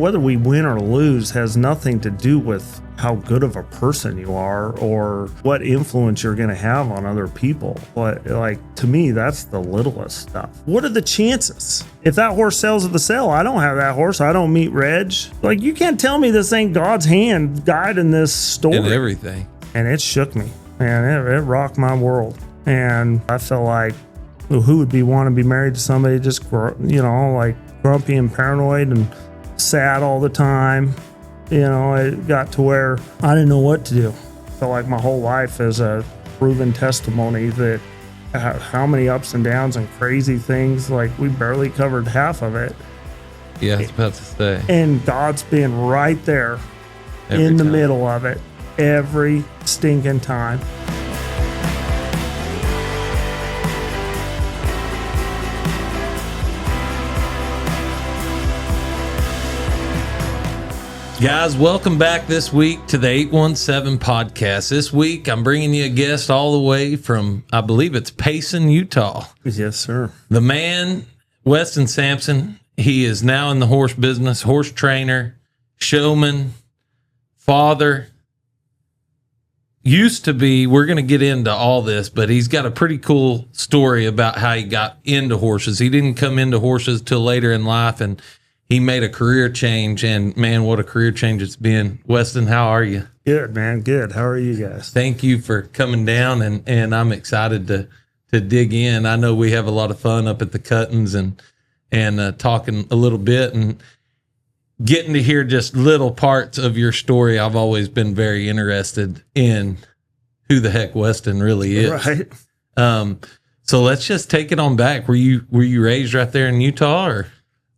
whether we win or lose has nothing to do with how good of a person you are or what influence you're going to have on other people. But like, to me, that's the littlest stuff. What are the chances? If that horse sells at the sale, I don't have that horse. I don't meet Reg. Like, you can't tell me this ain't God's hand guiding this story. And everything. And it shook me, man. It rocked my world. And I felt like, who would want to be married to somebody just, like grumpy and paranoid and sad all the time? It got to where I didn't know what to do. Felt like my whole life is a proven testimony that how many ups and downs and crazy things, like we barely covered half of it. Yeah, I was about to say. And God's been right there Every the time. middle of it every stinking time. Guys, welcome back this week to the 817 podcast. This week, I'm bringing you a guest all the way from, I believe it's Payson, Utah. Yes, sir. The man, Weston Sampson, he is now in the horse business, horse trainer, showman, father. Used to be, we're going to get into all this, but he's got a pretty cool story about how he got into horses. He didn't come into horses till later in life, and he made a career change, and man, what a career change it's been. Weston, how are you? Good, man. Good. How are you guys? Thank you for coming down, and I'm excited to dig in. I know we have a lot of fun up at the Cuttings and talking a little bit and getting to hear just little parts of your story. I've always been very interested in who the heck Weston really is. Right. So let's just take it on back. Were you raised right there in Utah, or?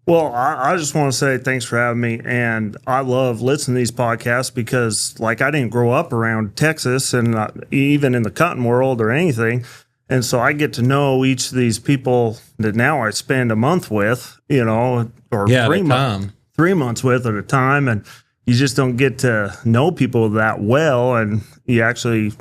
Well, I just want to say thanks for having me. And I love listening to these podcasts because, like, I didn't grow up around Texas and even in the cotton world or anything. And so I get to know each of these people that now I spend a month with, or 3 months with at a time. And you just don't get to know people that well. And you actually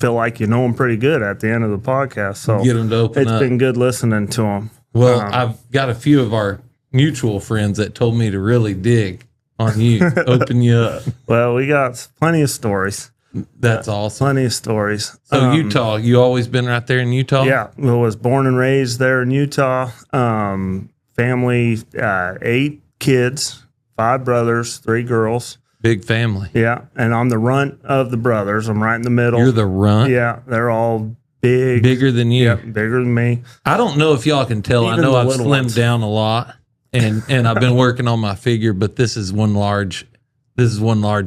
feel like you know them pretty good at the end of the podcast. So get them to open up. It's been good listening to them. Well, I've got a few of our mutual friends that told me to really dig on you, open you up. Well, we got plenty of stories. That's awesome. Plenty of stories. So Utah, you always been right there in Utah? Yeah, I was born and raised there in Utah. Family, 8 kids, 5 brothers, 3 girls. Big family. Yeah, and I'm the runt of the brothers. I'm right in the middle. You're the runt? Yeah, they're all big. Bigger than you? Yeah, bigger than me. I don't know if y'all can tell. Even I know the I've little slimmed ones. down a lot, and I've been working on my figure, but this is one large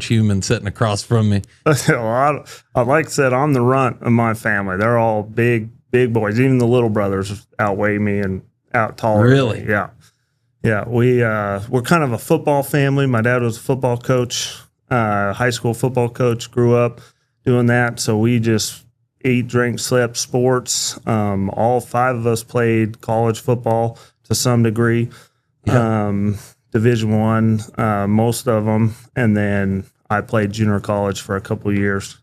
human sitting across from me. Well, like I said, I'm the runt of my family. They're all big boys. Even the little brothers outweigh me and out taller. Really? Yeah. Yeah. We're kind of a football family. My dad was a football coach, high school football coach, grew up doing that. So we just eat, drink, slept, sports. All 5 of us played college football to some degree. Yeah. Division I, most of them, and then I played junior college for a couple of years.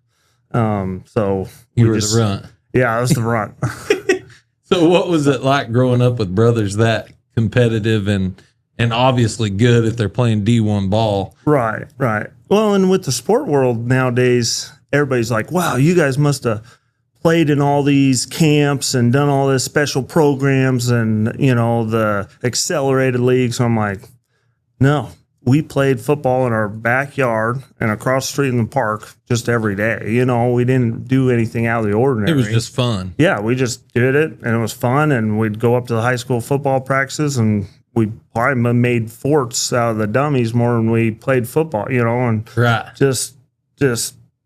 So you were the runt. Yeah, I was the runt. So what was it like growing up with brothers that competitive and obviously good if they're playing D1 ball? Right. Well, and with the sport world nowadays, everybody's like, "Wow, you guys must have played in all these camps and done all this special programs and the accelerated leagues." So I'm like, no, we played football in our backyard and across the street in the park just every day. We didn't do anything out of the ordinary. It was just fun. Yeah, we just did it, and it was fun. And we'd go up to the high school football practices, and we probably made forts out of the dummies more than we played football, and right. just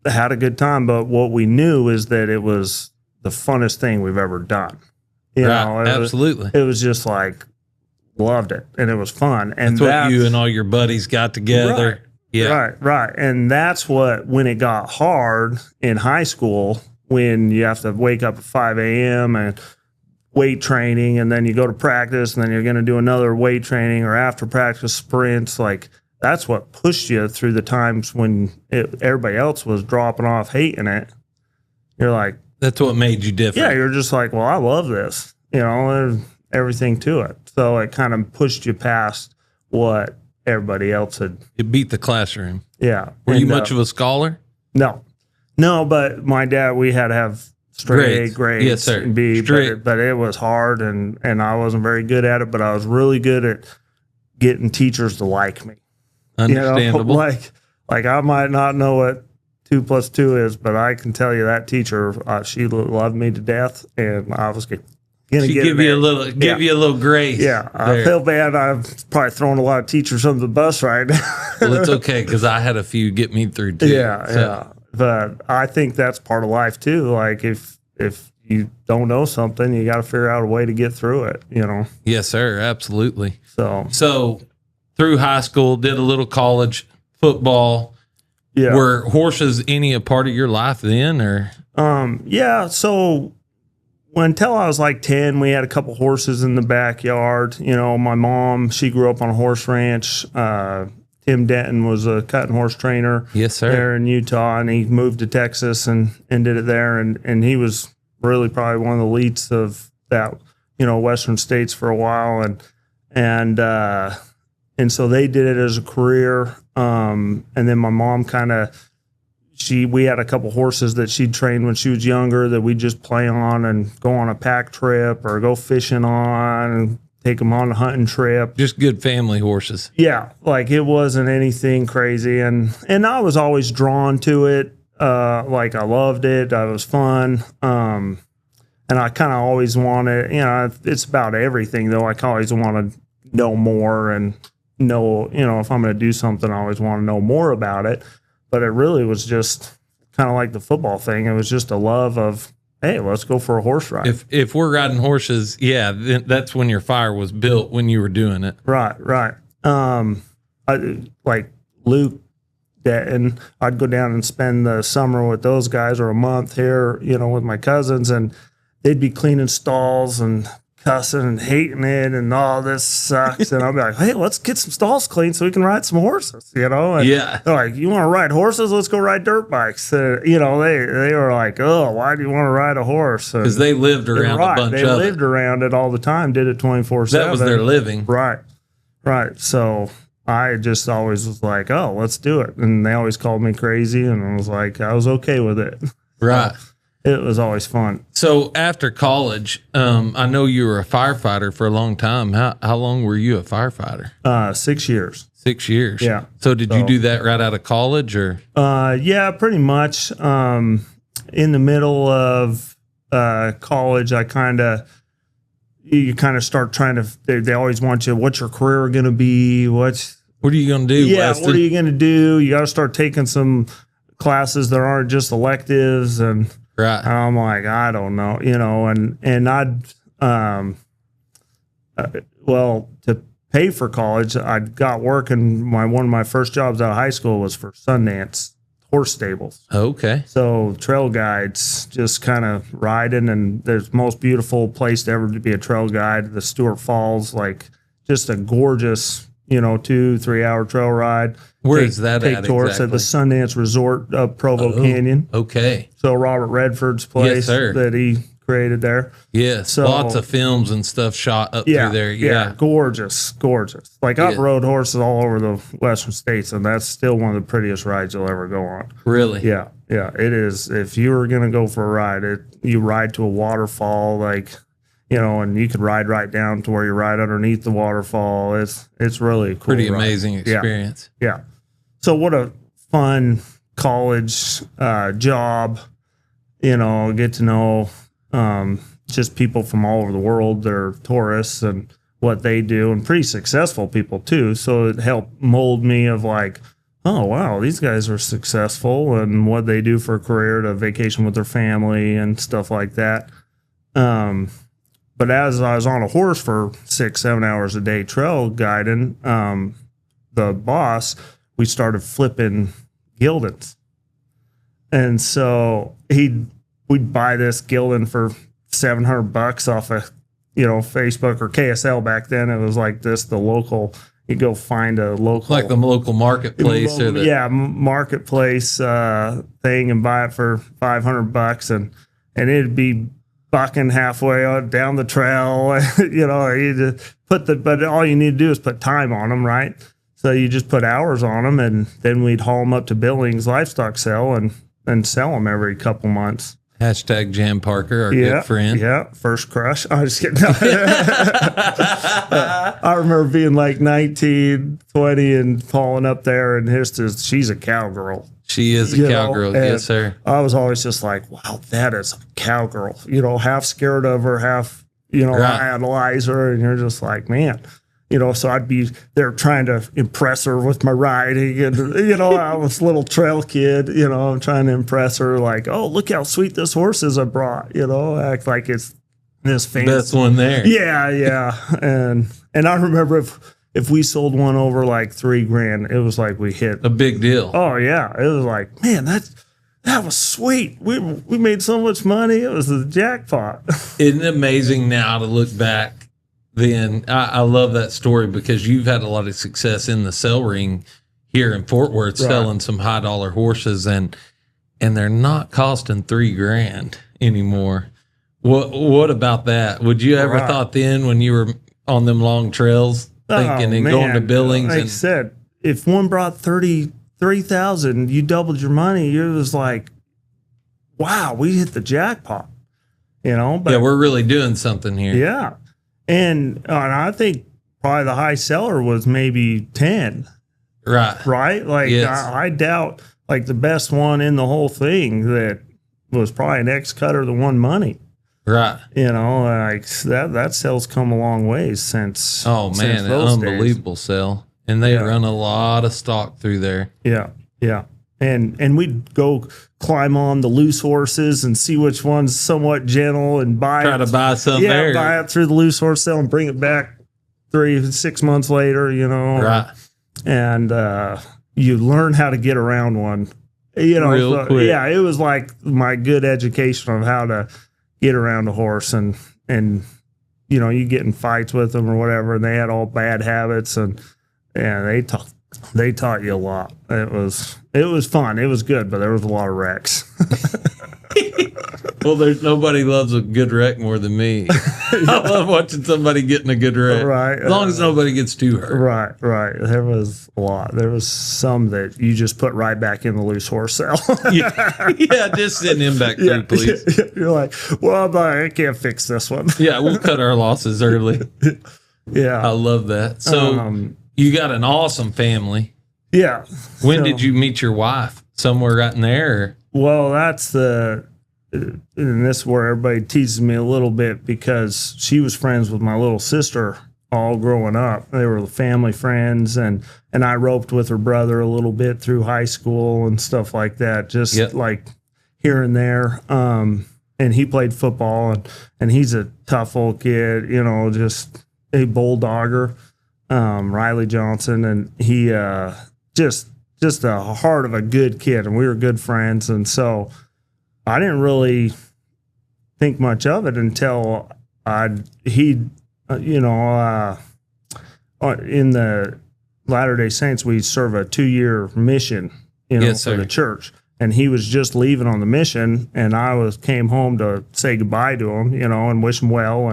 had a good time. But what we knew is that it was the funnest thing we've ever done. Absolutely. It was just like, loved it, and it was fun. And that's what you and all your buddies got together. Right, yeah, right. And that's what, when it got hard in high school, when you have to wake up at 5 a.m. and weight training, and then you go to practice, and then you're going to do another weight training or after practice sprints, like that's what pushed you through the times when everybody else was dropping off hating it. You're like, that's what made you different. Yeah, you're just like, well, I love this, there's everything to it. So it kind of pushed you past what everybody else had. It beat the classroom. Yeah. Were you much of a scholar? No, but my dad, we had to have straight A grades. Yes, sir. And B, but it was hard, and I wasn't very good at it, but I was really good at getting teachers to like me. Understandable. Like I might not know what 2 + 2 is, but I can tell you that teacher, she loved me to death, and I was going to give you a little grace. Yeah, I feel bad. I'm probably throwing a lot of teachers under the bus right now. Well, it's okay because I had a few get me through too. Yeah. But I think that's part of life too. Like if you don't know something, you got to figure out a way to get through it. Yes, sir. Absolutely. So through high school, did a little college football. Yeah. Were horses any a part of your life then, or? Yeah. So until I was like 10, we had a couple horses in the backyard. My mom, she grew up on a horse ranch. Tim Denton was a cutting horse trainer. Yes, sir. There in Utah, and he moved to Texas and did it there. And he was really probably one of the elites of that, Western states for a while. And so they did it as a career. And then my mom we had a couple horses that she'd trained when she was younger that we'd just play on and go on a pack trip or go fishing on and take them on a hunting trip. Just good family horses. Yeah. Like it wasn't anything crazy. And I was always drawn to it. Like I loved it. It was fun. And I kind of always wanted, it's about everything though. I always want to know more and know, if I'm going to do something, I always want to know more about it. But it really was just kind of like the football thing. It was just a love of, hey, let's go for a horse ride. If we're riding horses, then that's when your fire was built, when you were doing it. Right. Like Luke Denton, I'd go down and spend the summer with those guys or a month here, with my cousins, and they'd be cleaning stalls and cussing and hating it and all this sucks. And I'll be like, hey, let's get some stalls clean so we can ride some horses, And yeah. They're like, you want to ride horses? Let's go ride dirt bikes. They were like, oh, why do you want to ride a horse? Because they lived around a bunch of it. They lived around it all the time, did it 24/7. That was their living. Right. So I just always was like, oh, let's do it. And they always called me crazy, and I was okay with it. Right. It was always fun. So after college, I know you were a firefighter for a long time. How long were you a firefighter? 6 years. 6 years. Yeah. So did you do that right out of college, or? Yeah, pretty much. In the middle of college, you kind of start trying to. They always want you. What's your career going to be? What are you going to do? Yeah. Weston? What are you going to do? You got to start taking some classes that aren't just electives and. Right. And I'm like, I don't know, and I'd, to pay for college, I got working. One of my first jobs out of high school was for Sundance horse stables. Okay. So trail guides, just kind of riding, and there's the most beautiful place to ever to be a trail guide, the Stewart Falls, like just a gorgeous, 2-3 hour trail ride. Where is that at tours exactly? At the Sundance Resort of Provo Canyon. Okay. So Robert Redford's place that he created there. Yes. So, lots of films and stuff shot up through there. Yeah. Gorgeous. Like I've rode horses all over the Western states, and that's still one of the prettiest rides you'll ever go on. Really? Yeah. It is. If you were going to go for a ride, you ride to a waterfall, and you could ride right down to where you ride underneath the waterfall. It's really a cool. Pretty amazing experience. Yeah. So what a fun college job, get to know just people from all over the world. They're tourists and what they do, and pretty successful people too. So it helped mold me of like, oh, wow, these guys are successful and what they do for a career, to vacation with their family and stuff like that. But as I was on a horse for 6-7 hours a day trail guiding, the boss, we started flipping gildings. And so we'd buy this gilding for $700 off of, Facebook or KSL back then. It was like this, the local, you go find a local. Like the local marketplace. Marketplace thing, and buy it for $500. And it'd be bucking halfway down the trail, you just but all you need to do is put time on them, right? So you just put hours on them, and then we'd haul them up to Billings Livestock Sale and sell them every couple months. Hashtag Jan Parker, our good friend. Yeah, first crush. I'm just kidding. I remember being like 19, 20 and falling up there, and she's a cowgirl. She is a cowgirl, yes, sir. I was always just like, wow, that is a cowgirl. Half scared of her, half, I idolize her, and you're just like, man. So I'd be there trying to impress her with my riding. And, I was a little trail kid, I'm trying to impress her like, oh, look how sweet this horse is I brought, act like it's this fancy. Best one there. Yeah. And I remember if we sold one over like $3,000, it was like we hit a big deal. Oh, yeah. It was like, man, that was sweet. We made so much money. It was the jackpot. Isn't it amazing now to look back? Then I love that story because you've had a lot of success in the sell ring here in Fort Worth, selling some high dollar horses, and they're not costing $3,000 anymore. What about that? Would you ever thought then when you were on them long trails thinking and going to Billings? Like I said, if one brought 33,000, you doubled your money. It was like, wow, we hit the jackpot. But yeah, we're really doing something here. Yeah. And I think probably the high seller was maybe 10. Right? Like, yes. I doubt, like, the best one in the whole thing that was probably an ex-cutter that won money. Right. Like, that sale's come a long ways since. Oh, man, an unbelievable sale. And they run a lot of stock through there. Yeah. And we'd go climb on the loose horses and see which one's somewhat gentle and try to buy some there. Yeah, buy it through the loose horse sale and bring it back 3-6 months later, Right. And you learn how to get around one. Real quick. Yeah, it was like my good education on how to get around a horse and you get in fights with them or whatever, and they had all bad habits and they taught you a lot. It was fun. It was good, but there was a lot of wrecks. Well, there's nobody loves a good wreck more than me. I love watching somebody getting a good wreck. Right. As long as nobody gets too hurt. Right. There was a lot. There was some that you just put right back in the loose horse sale. yeah, just send him back through, please. You're like, well, I can't fix this one. Yeah, we'll cut our losses early. Yeah. I love that. So you got an awesome family. Yeah. When did you meet your wife? Somewhere right in there? Or? Well, that's and this is where everybody teases me a little bit because she was friends with my little sister all growing up. They were family friends, and I roped with her brother a little bit through high school and stuff like that, just like here and there. And he played football, and he's a tough old kid, just a bulldogger, Riley Johnson, and he just a heart of a good kid, and we were good friends, and so I didn't really think much of it until in the Latter-day Saints, we serve a 2-year mission, for the church. And he was just leaving on the mission, and I came home to say goodbye to him, and wish him well.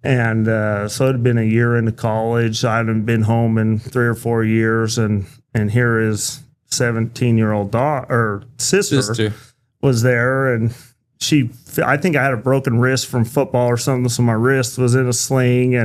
And so it had been a year into college. I hadn't been home in 3 or 4 years, and here his 17-year-old sister was there, and I think I had a broken wrist from football or something, so my wrist was in a sling,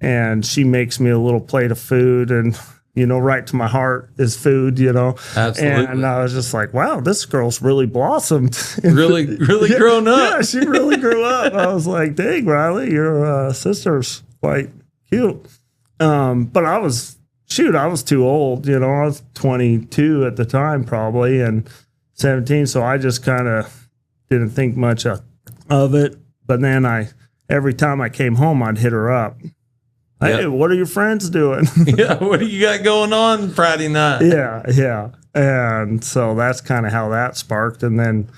and she makes me a little plate of food, and right to my heart is food, Absolutely. And I was just like, wow, this girl's really blossomed. Really grown up. Yeah, she really grew up. I was like, dang, Riley, your sister's quite cute. But I was too old, I was 22 at the time probably, and 17, so I just kind of didn't think much of it. But then every time I came home, I'd hit her up. Hey, what are your friends doing? Yeah, what do you got going on Friday night? Yeah. And so that's kind of how that sparked. And then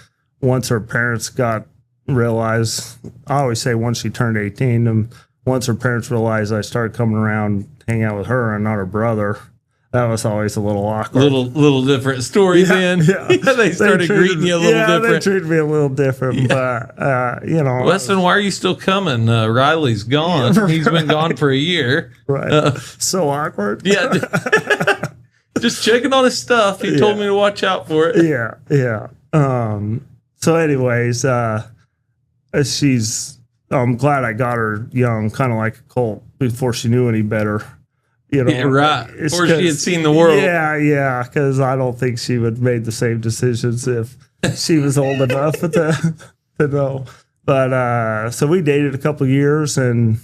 once her parents realized, I always say once she turned 18, and once her parents realized I started coming around, hanging out with her and not her brother, that was always a little awkward. Little different story then. Yeah. They started greeting you a little different. Yeah, they treated me a little different. But, Weston, why are you still coming? Riley's gone. He's been gone for a year. Right. So awkward. Yeah. Just checking on his stuff. He told me to watch out for it. Yeah. So anyways, I'm glad I got her young, kind of like a colt, before she knew any better. Yeah, right. Before she had seen the world. Yeah, because I don't think she would have made the same decisions if she was old enough to know. But so we dated a couple of years, and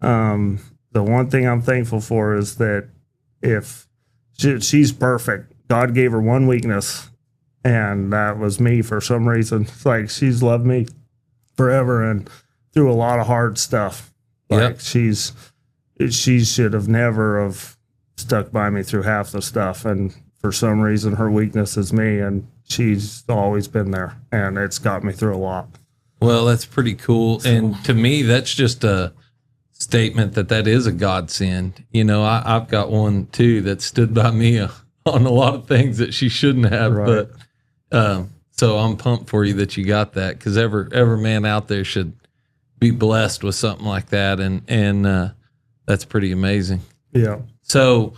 the one thing I'm thankful for is that if she's perfect, God gave her one weakness, and that was me for some reason. It's like she's loved me forever and through a lot of hard stuff. Like she should have never have stuck by me through half the stuff, and for some reason her weakness is me, and she's always been there, and it's got me through a lot. Well, that's pretty cool. And to me, that's just a statement that is a godsend. You know, I've got one too that stood by me on a lot of things that she shouldn't have. Right. But so I'm pumped for you that you got that, because every man out there should be blessed with something like that. And that's pretty amazing. Yeah. So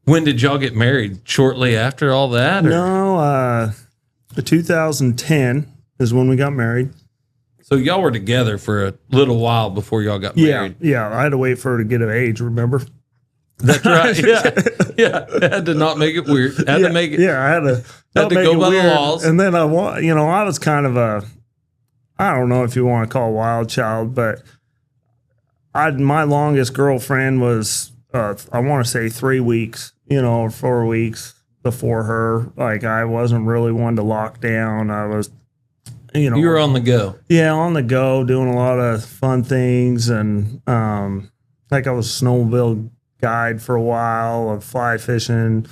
when did y'all get married? Shortly after all that? Or? No, 2010 is when we got married. So y'all were together for a little while before y'all got married. Yeah. I had to wait for her to get of age, remember? That's right. Yeah. Had to not make it weird. Had to make it. Yeah, I had to go by the laws. And then I was kind of I don't know if you want to call a wild child, but my longest girlfriend was, I want to say 3 weeks, or 4 weeks before her. Like, I wasn't really one to lock down. I was, you were on the go. Yeah, on the go, doing a lot of fun things. And like I was a snowmobile guide for a while, of fly fishing.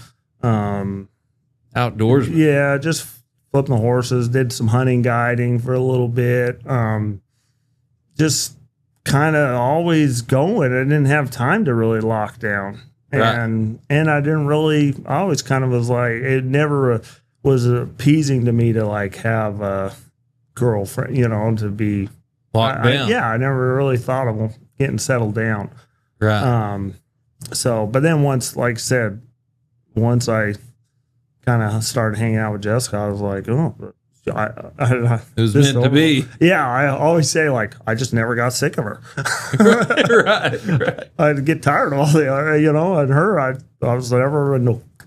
Outdoors. Yeah, just flipping the horses, did some hunting guiding for a little bit. Just kind of always going. I didn't have time to really lock down. And I didn't really, I always kind of was like, it never was appeasing to me to like have a girlfriend, to be locked down. I never really thought of getting settled down. Right. So, but then once, like I said, once I kind of started hanging out with Jessica, I was like, oh, it was meant to be. Yeah, I always say, like, I just never got sick of her. right. I'd get tired of all the, and her, I was never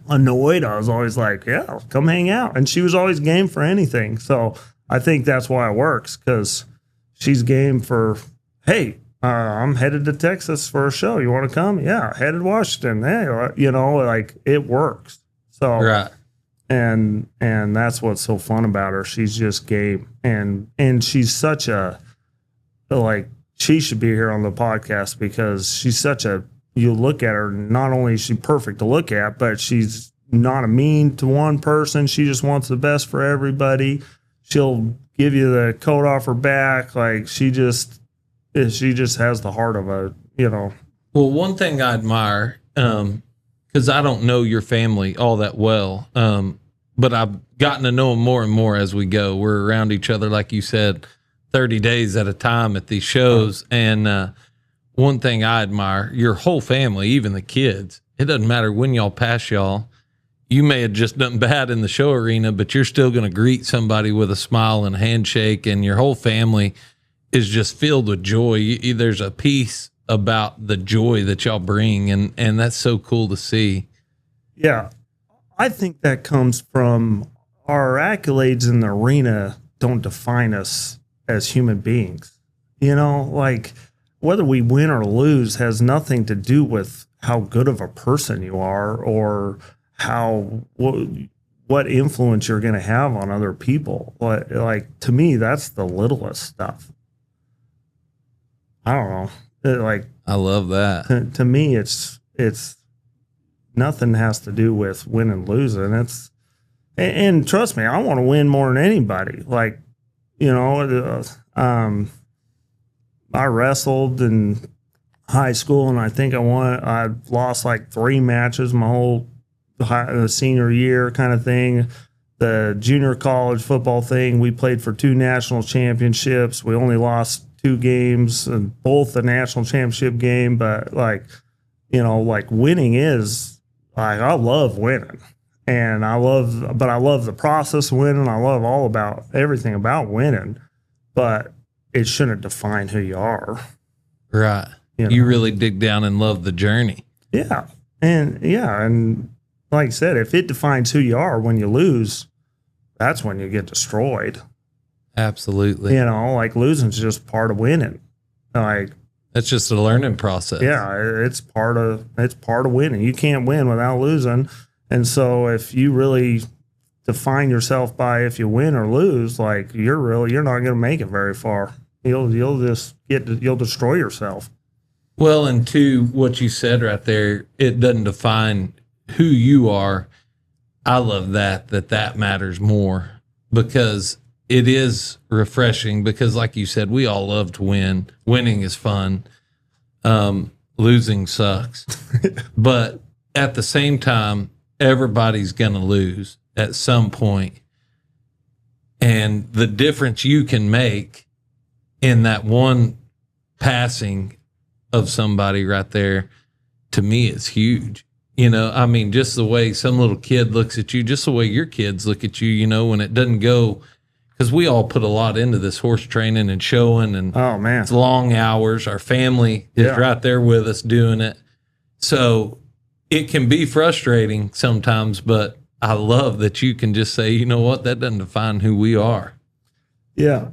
annoyed. I was always like, yeah, come hang out. And she was always game for anything. So I think that's why it works, because she's game for, hey, I'm headed to Texas for a show. You want to come? Yeah, headed to Washington. Hey, like, it works. So right. And that's what's so fun about her. She's just game, and she's such a, like, she should be here on the podcast, because she's such a, you look at her, not only is she perfect to look at, but she's not a mean to one person. She just wants the best for everybody. She'll give you the coat off her back. Like, she just has the heart of a, Well, one thing I admire, because I don't know your family all that well, but I've gotten to know them more and more as we go. We're around each other, like you said, 30 days at a time at these shows. And one thing I admire, your whole family, even the kids, it doesn't matter when y'all pass y'all. You may have just done bad in the show arena, but you're still going to greet somebody with a smile and a handshake, and your whole family is just filled with joy. There's a piece about the joy that y'all bring, and that's so cool to see. Yeah. I think that comes from our accolades in the arena don't define us as human beings. Like, whether we win or lose has nothing to do with how good of a person you are, or what influence you're going to have on other people. Like, to me, that's the littlest stuff. I don't know. I love that. To me, it's nothing has to do with winning and losing. And trust me, I want to win more than anybody. Like, I wrestled in high school, and I think I lost like 3 matches my whole senior year kind of thing. The junior college football thing, we played for 2 national championships. We only lost 2 games, and both the national championship game. But like winning is I love winning, and I love the process of winning. I love all about everything about winning, but it shouldn't define who you are. Right. You really dig down and love the journey. Yeah. And like I said, if it defines who you are when you lose, that's when you get destroyed. Absolutely. Like losing's just part of winning. Like that's just a learning process. Yeah, it's part of winning. You can't win without losing. And so if you really define yourself by if you win or lose, like you're not going to make it very far. You'll destroy yourself. Well, and to what you said right there, it doesn't define who you are. I love that matters more, because it is refreshing, because like you said, we all love to win. Winning is fun. Losing sucks. But at the same time, everybody's going to lose at some point. And the difference you can make in that one passing of somebody right there, to me, is huge. I mean, just the way some little kid looks at you, just the way your kids look at you, when it doesn't go, because we all put a lot into this horse training and showing, and oh man, it's long hours. Our family is right there with us doing it. So it can be frustrating sometimes, but I love that you can just say, you know what, that doesn't define who we are. Yeah.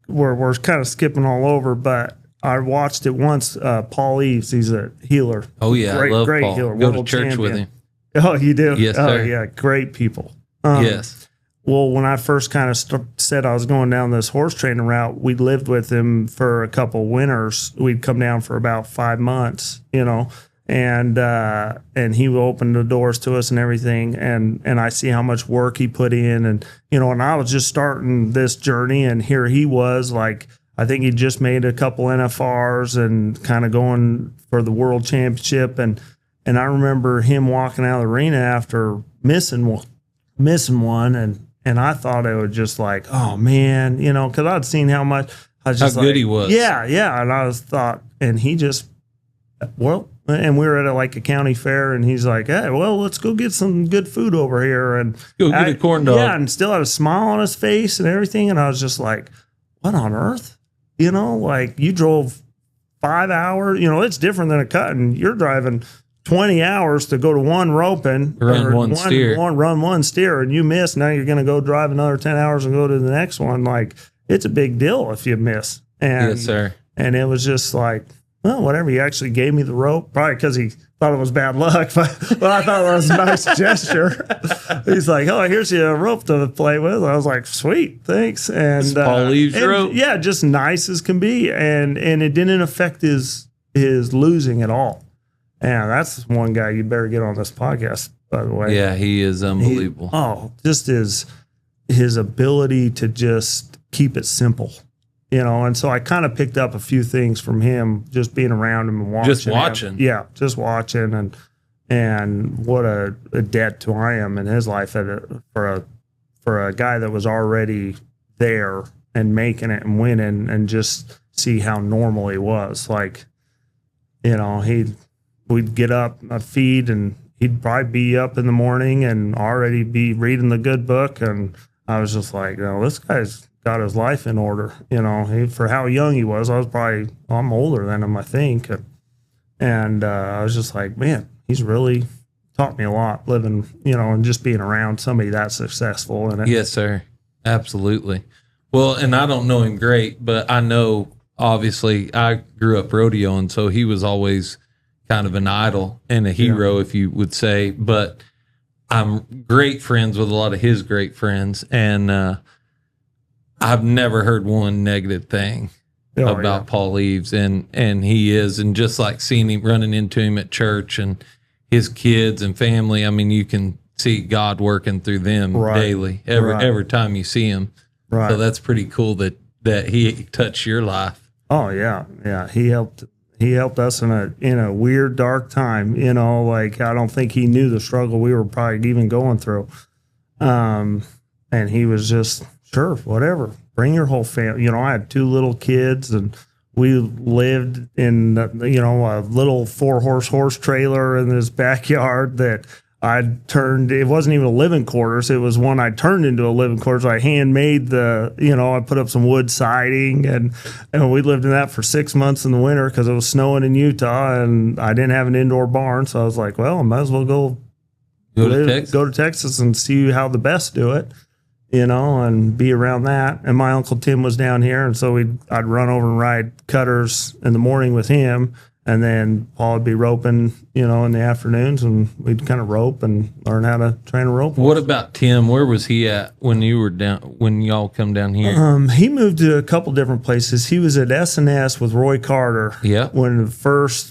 We're kind of skipping all over, but I watched it once. Paul Eves, he's a healer. Oh yeah, great, I love great Paul. healer. Go to church with him. Oh, you do? Yes, oh, sir. Yeah, great people. Yes. Well, when I first kind of said I was going down this horse training route, we lived with him for a couple winters. We'd come down for about 5 months, and he would open the doors to us and everything. And I see how much work he put in, and and I was just starting this journey, and here he was, like, I think he just made a couple NFRs and kind of going for the world championship. And I remember him walking out of the arena after missing one. And I thought it was just like, oh man, cause I'd seen how much I was just how good he was. Yeah. Yeah. And I thought, and he just, and we were at a county fair, and he's like, hey, well, let's go get some good food over here. And go get a corn dog. Yeah. And still had a smile on his face and everything. And I was just like, what on earth? Like you drove 5 hours, it's different than a cutting. You're driving 20 hours to go to one roping, run one steer, and you miss. Now you're going to go drive another 10 hours and go to the next one. Like, it's a big deal if you miss. And, yes, sir. And it was just like, well, whatever. He actually gave me the rope, probably because he thought it was bad luck, but I thought it was a nice gesture. He's like, oh, here's your rope to play with. I was like, sweet, thanks. And Paul leaves rope. Yeah, just nice as can be. And it didn't affect his losing at all. And that's one guy you better get on this podcast, by the way. Yeah, he is unbelievable. Just his ability to just keep it simple. And so I kind of picked up a few things from him, just being around him and watching. Just watching. Yeah, just watching, and what a debt to I am in his life for a guy that was already there and making it and winning, and just see how normal he was. Like, we'd get up, I'd feed, and he'd probably be up in the morning and already be reading the good book. And I was just like, this guy's got his life in order. For how young he was, I'm older than him, I think. And I was just like, man, he's really taught me a lot living, and just being around somebody that successful in it. Yes, sir. Absolutely. Well, and I don't know him great, but I know, obviously, I grew up rodeoing, so he was always kind of an idol and a hero, if you would say. But I'm great friends with a lot of his great friends, and I've never heard one negative thing about Paul Eves, and he is, and just like seeing him, running into him at church and his kids and family. I mean, you can see God working through them daily, every time you see him. Right. So that's pretty cool that he touched your life. Oh yeah, yeah. He helped us in a weird, dark time. Like, I don't think he knew the struggle we were probably even going through. And he was just, sure, whatever. Bring your whole family. I had 2 little kids, and we lived in, a little 4-horse trailer in this backyard that it wasn't even a living quarters. It was one I turned into a living quarters. I handmade I put up some wood siding and we lived in that for 6 months in the winter because it was snowing in Utah and I didn't have an indoor barn. So I was like, well, I might as well go to Texas and see how the best do it, and be around that. And my Uncle Tim was down here. And so I'd run over and ride cutters in the morning with him. And then Paul would be roping, in the afternoons, and we'd kind of rope and learn how to train a rope. What about Tim? Where was he at when y'all come down here? He moved to a couple different places. He was at S&S with Roy Carter. Yeah.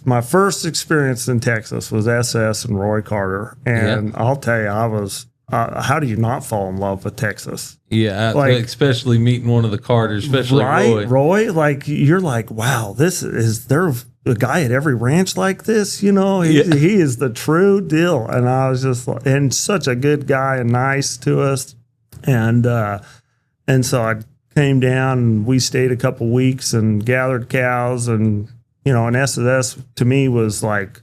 My first experience in Texas was SS and Roy Carter. And I'll tell you, I was, how do you not fall in love with Texas? Yeah, especially meeting one of the Carters, especially Roy. Like, you're like, wow, they're a guy at every ranch like this, he is the true deal. And I was just and such a good guy and nice to us. And so I came down and we stayed a couple weeks and gathered cows and, and S&S to me was like,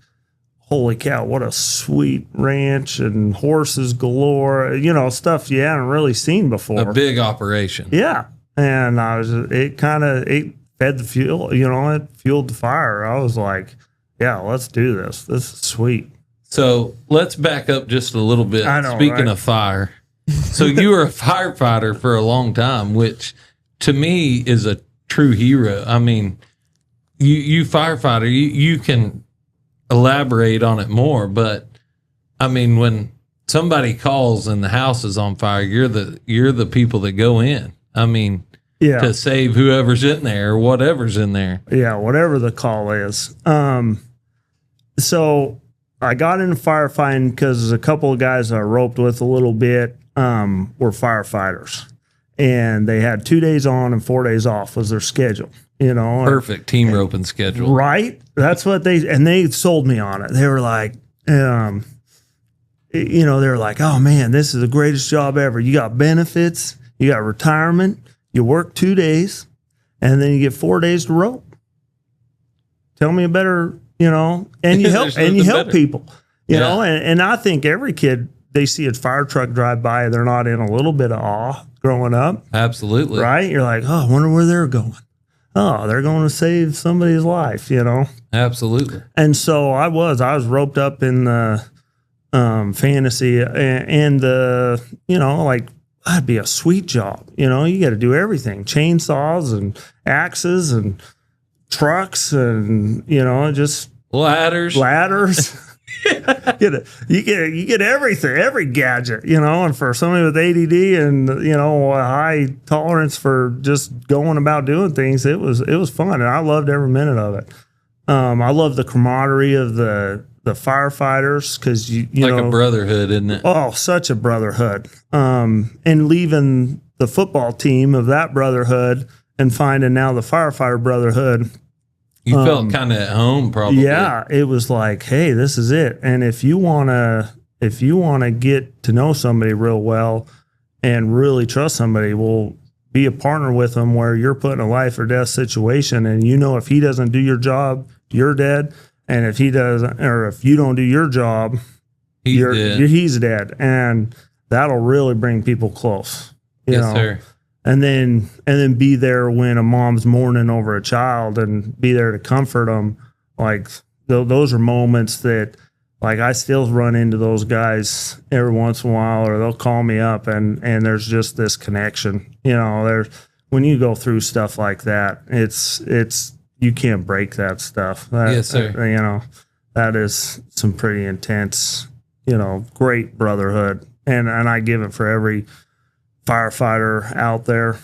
holy cow, what a sweet ranch and horses galore, stuff you hadn't really seen before. A big operation. Yeah. And it fed the fuel, it fueled the fire. I was like, yeah, let's do this. This is sweet. So let's back up just a little bit. I know, Speaking of fire. So you were a firefighter for a long time, which to me is a true hero. I mean, you firefighter, you can elaborate on it more, but I mean, when somebody calls and the house is on fire, you're the people that go in. I mean, to save whoever's in there or whatever's in there. Yeah, whatever the call is. So I got into firefighting because a couple of guys I roped with a little bit were firefighters. And they had 2 days on and 4 days off was their schedule. Perfect team roping schedule. Right? That's what they sold me on it. They were like, they were like, oh man, this is the greatest job ever. You got benefits, you got retirement, you work 2 days, and then you get 4 days to rope. Tell me a better, and you help people, you know, and I think every kid, they see a fire truck drive by, they're not in a little bit of awe growing up. Absolutely. Right? You're like, oh, I wonder where they're going. Oh, they're going to save somebody's life, Absolutely. And so I was roped up in the fantasy and the, that'd be a sweet job. You got to do everything, chainsaws and axes and trucks and, just ladders. You get everything, every gadget, and for somebody with ADD and, a high tolerance for just going about doing things, it was fun. And I loved every minute of it. I love the camaraderie of the firefighters because you like a brotherhood, isn't it? Oh, such a brotherhood. And leaving the football team of that brotherhood and finding now the firefighter brotherhood. You felt kind of at home, probably. Yeah, it was like, hey, this is it. And if you wanna get to know somebody real well and really trust somebody, well, be a partner with them where you're put in a life or death situation, and if he doesn't do your job, you're dead. And if he doesn't, or if you don't do your job, he's dead. And that'll really bring people close. You know? Sir. And then be there when a mom's mourning over a child and be there to comfort them. Like those are moments that, like, I still run into those guys every once in a while, or they'll call me up and there's just this connection. When you go through stuff like that, it's you can't break that stuff. Yes, sir. That is some pretty intense, great brotherhood. And I give it for every firefighter out there,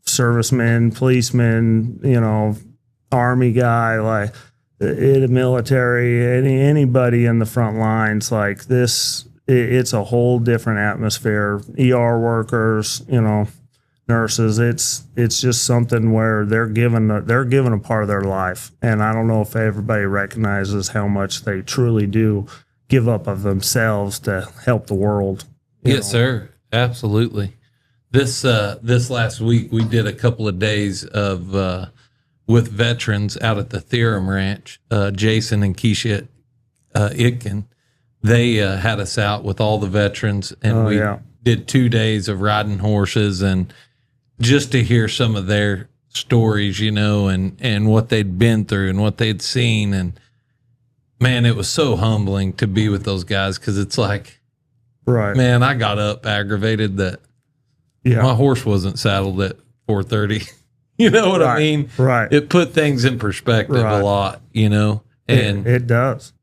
servicemen, policemen, army guy, like in the military, anybody in the front lines, like this, it's a whole different atmosphere. ER workers, nurses, it's just something where they're given a part of their life. And I don't know if everybody recognizes how much they truly do give up of themselves to help the world. Yes, sir. Absolutely. This last week we did a couple of days of with veterans out at the Theorem Ranch. Jason and Keisha Itkin, they had us out with all the veterans, and we did 2 days of riding horses, and just to hear some of their stories, you know, and what they'd been through and what they'd seen. And man, it was so humbling to be with those guys, because it's like, right, man, I got up aggravated that my horse wasn't saddled at 4:30. You know what I mean? Right. It put things in perspective a lot, you know, and it does.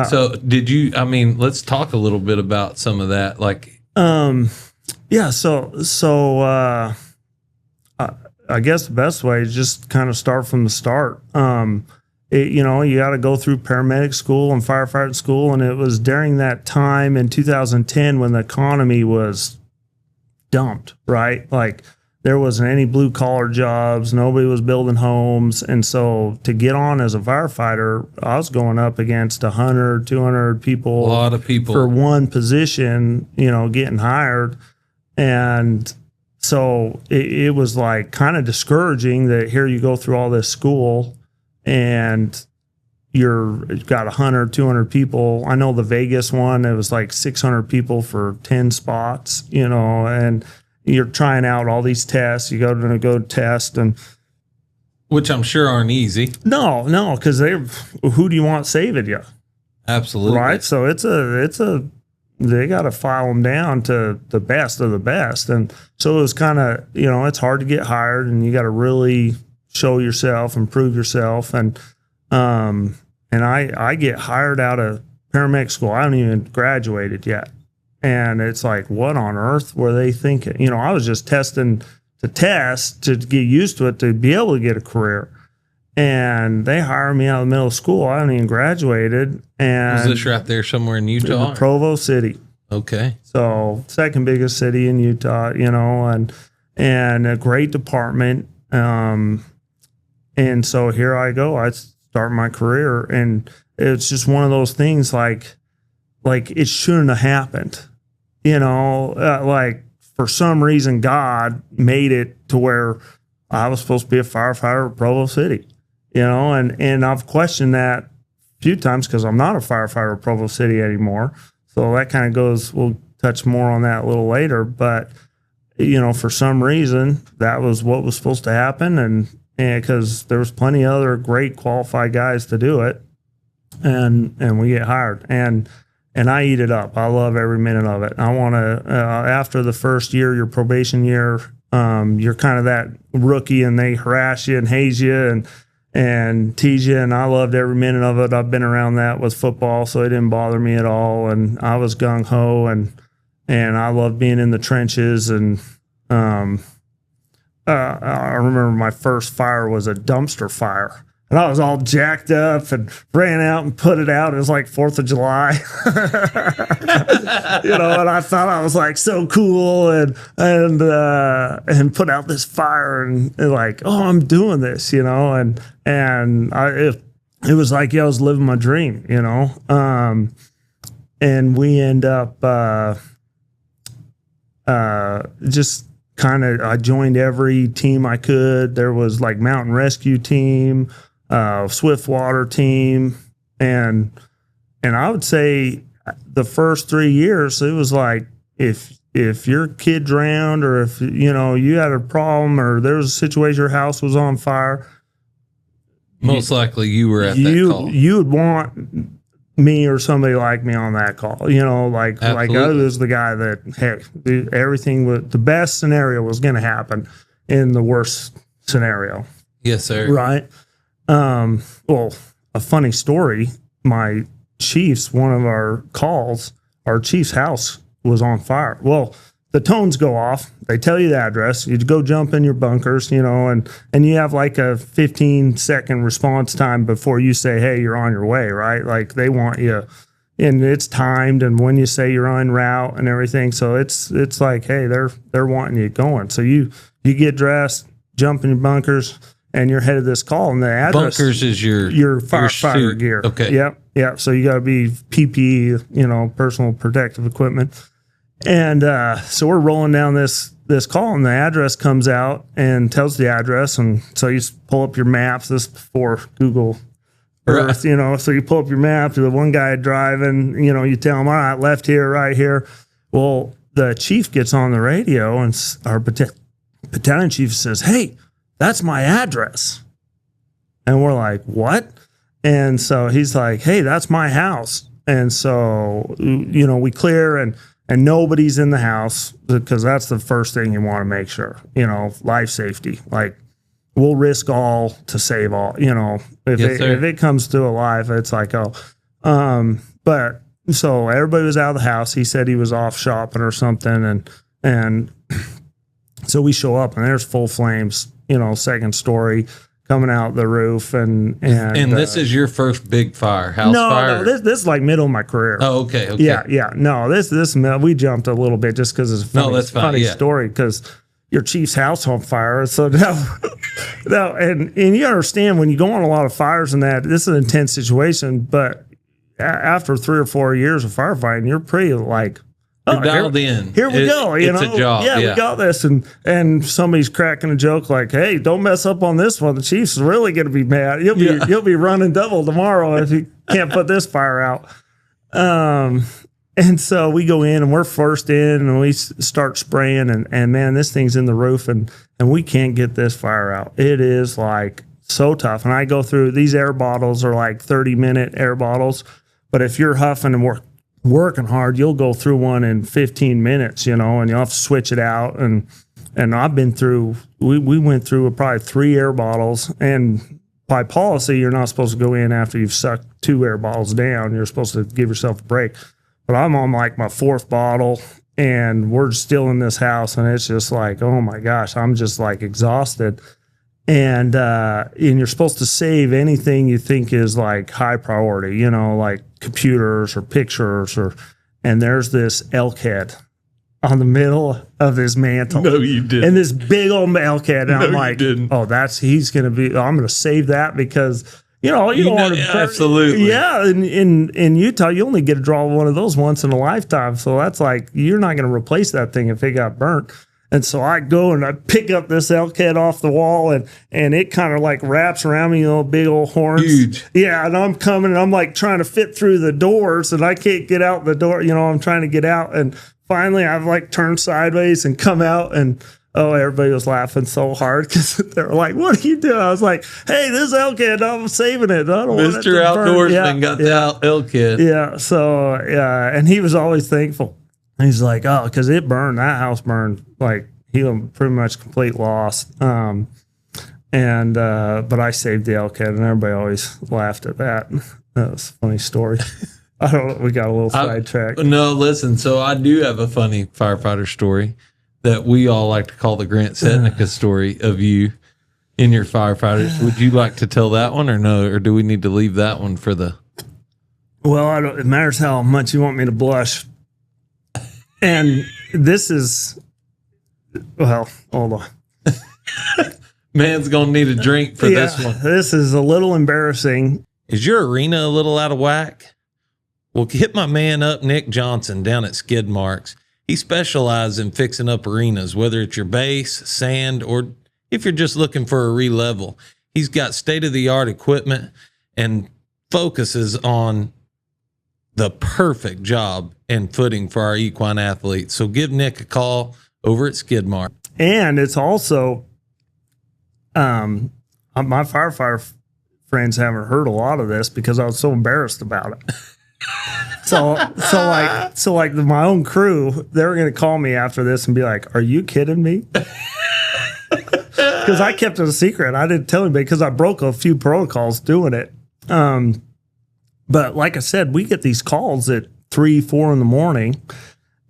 So did you, I mean, let's talk a little bit about some of that. Like, yeah. So I guess the best way is just kind of start from the start. You know, you got to go through paramedic school and firefighter school. And it was during that time in 2010 when the economy was dumped, right? Like, there wasn't any blue collar jobs. Nobody was building homes. And so to get on as a firefighter, I was going up against 100, 200 people. A lot of people. For one position, you know, getting hired. And so it was like kind of discouraging that here you go through all this school and you've got 100, 200 people. I know the Vegas one, it was like 600 people for 10 spots, you know, and you're trying out all these tests. You go test, and which I'm sure aren't easy. No, because who do you want saving you? Absolutely. Right. So they got to file them down to the best of the best. And so it was kind of, you know, it's hard to get hired, and you got to really show yourself and prove yourself. And I get hired out of paramedic school. I haven't even graduated yet. And it's like, what on earth were they thinking? You know, I was just testing to get used to it, to be able to get a career. And they hired me out of the middle of school. I haven't even graduated. And was this right there somewhere in Utah? Provo City. Okay. So second biggest city in Utah, you know, and a great department. And so here I go. I start my career, and it's just one of those things like it shouldn't have happened. You know, like for some reason, God made it to where I was supposed to be a firefighter at Provo City, you know, and I've questioned that a few times because I'm not a firefighter at Provo City anymore. So that kind of goes, we'll touch more on that a little later. But, you know, for some reason, that was what was supposed to happen. And because there was plenty of other great qualified guys to do it. And we get hired. And I eat it up. I love every minute of it. I want to, after the first year, your probation year, you're kind of that rookie, and they harass you and haze you and tease you. And I loved every minute of it. I've been around that with football, so it didn't bother me at all. And I was gung ho, and I loved being in the trenches. And I remember my first fire was a dumpster fire. And I was all jacked up and ran out and put it out. It was like 4th of July, you know, and I thought I was like so cool and put out this fire and like, oh, I'm doing this, you know, and it was like, yeah, I was living my dream, you know. And we end up just kind of, I joined every team I could. There was like mountain rescue team, Swiftwater team, and I would say the first 3 years it was like if your kid drowned, or if you know you had a problem, or there was a situation your house was on fire, most likely you were at that call. You would want me or somebody like me on that call. You know, like I was the guy that, hey, everything was, the best scenario was going to happen in the worst scenario. Yes, sir. Right. Well, a funny story, my chief's, one of our calls, our chief's house was on fire. Well, the tones go off. They tell you the address. You go jump in your bunkers, you know, and you have like a 15-second response time before you say, hey, you're on your way, right? Like they want you, and it's timed, and when you say you're en route and everything. So it's like, hey, they're wanting you going. So you get dressed, jump in your bunkers, and you're headed this call, and the address. Bunkers is your firefighter gear. Okay. Yep. So you got to be PPE, you know, personal protective equipment. And so we're rolling down this this call, and the address comes out and tells the address. And so you pull up your maps. This is before Google Earth, so you pull up your map to the one guy driving, you tell him, all right, left here, right here. Well, the chief gets on the radio, and our battalion chief says, hey, that's my address. And we're like, what? And so he's like, hey, that's my house. And so, we clear and nobody's in the house, because that's the first thing you want to make sure, life safety. Like, we'll risk all to save all, if it comes to a life, it's like, but so everybody was out of the house. He said he was off shopping or something. And so we show up, and there's full flames, second story coming out the roof. And this is your first big fire, house fire? No, this is like middle of my career. Oh, okay. Yeah. No, this, we jumped a little bit just because it's a funny story, because your chief's house on fire. So now, and you understand, when you go on a lot of fires and that, this is an intense situation, but after 3 or 4 years of firefighting, you're pretty like, you're dialed in. Here we go. It's a job. Yeah, we got this. And somebody's cracking a joke like, hey, don't mess up on this one. The chief's really going to be mad. You'll be running double tomorrow if you can't put this fire out. And so we go in, and we're first in, and we start spraying, and man, this thing's in the roof, and we can't get this fire out. It is like so tough. And I go through, these air bottles are like 30-minute air bottles, but if you're huffing and working hard, you'll go through one in 15 minutes, and you'll have to switch it out. And I've been through, we went through probably 3 air bottles, and by policy, you're not supposed to go in after you've sucked 2 air bottles down. You're supposed to give yourself a break. But I'm on like my 4th bottle, and we're still in this house, and it's just like, oh my gosh, I'm just like exhausted. And you're supposed to save anything you think is like high priority, like computers or pictures, and there's this elk head on the middle of his mantle. No, you didn't. And this big old elk head. And no, I'm like, I'm going to save that, because you don't want to. Absolutely. Yeah. In Utah, you only get to draw one of those once in a lifetime. So that's like, you're not going to replace that thing if it got burnt. And so I go and I pick up this elk head off the wall, and it kind of like wraps around me, big old horns. Huge. Yeah. And I'm coming, and I'm like trying to fit through the doors, and I can't get out the door. I'm trying to get out. And finally I've like turned sideways and come out, and everybody was laughing so hard, because they were like, what are you doing? I was like, hey, this elk head, I'm saving it. I don't want it to burn. Outdoorsman got the elk head. Yeah. So, and he was always thankful. He's like, because it burned. That house burned. Like, he was pretty much complete loss. But I saved the elk head, and everybody always laughed at that. That was a funny story. We got a little sidetracked. No, listen. So I do have a funny firefighter story that we all like to call the Grant Setnica story of you in your firefighters. Would you like to tell that one, or no? Or do we need to leave that one for the? Well, it matters how much you want me to blush. And this is, well, hold on. Man's going to need a drink for this one. This is a little embarrassing. Is your arena a little out of whack? Well, hit my man up, Nick Johnson, down at Skid Marks. He specializes in fixing up arenas, whether it's your base, sand, or if you're just looking for a re-level. He's got state-of-the-art equipment and focuses on the perfect job and footing for our equine athletes. So give Nick a call over at Skid Mark. And it's also, my firefighter friends haven't heard a lot of this, because I was so embarrassed about it. So like my own crew, they were going to call me after this and be like, are you kidding me? Because I kept it a secret. I didn't tell anybody, because I broke a few protocols doing it. But like I said, we get these calls at 3, 4 in the morning,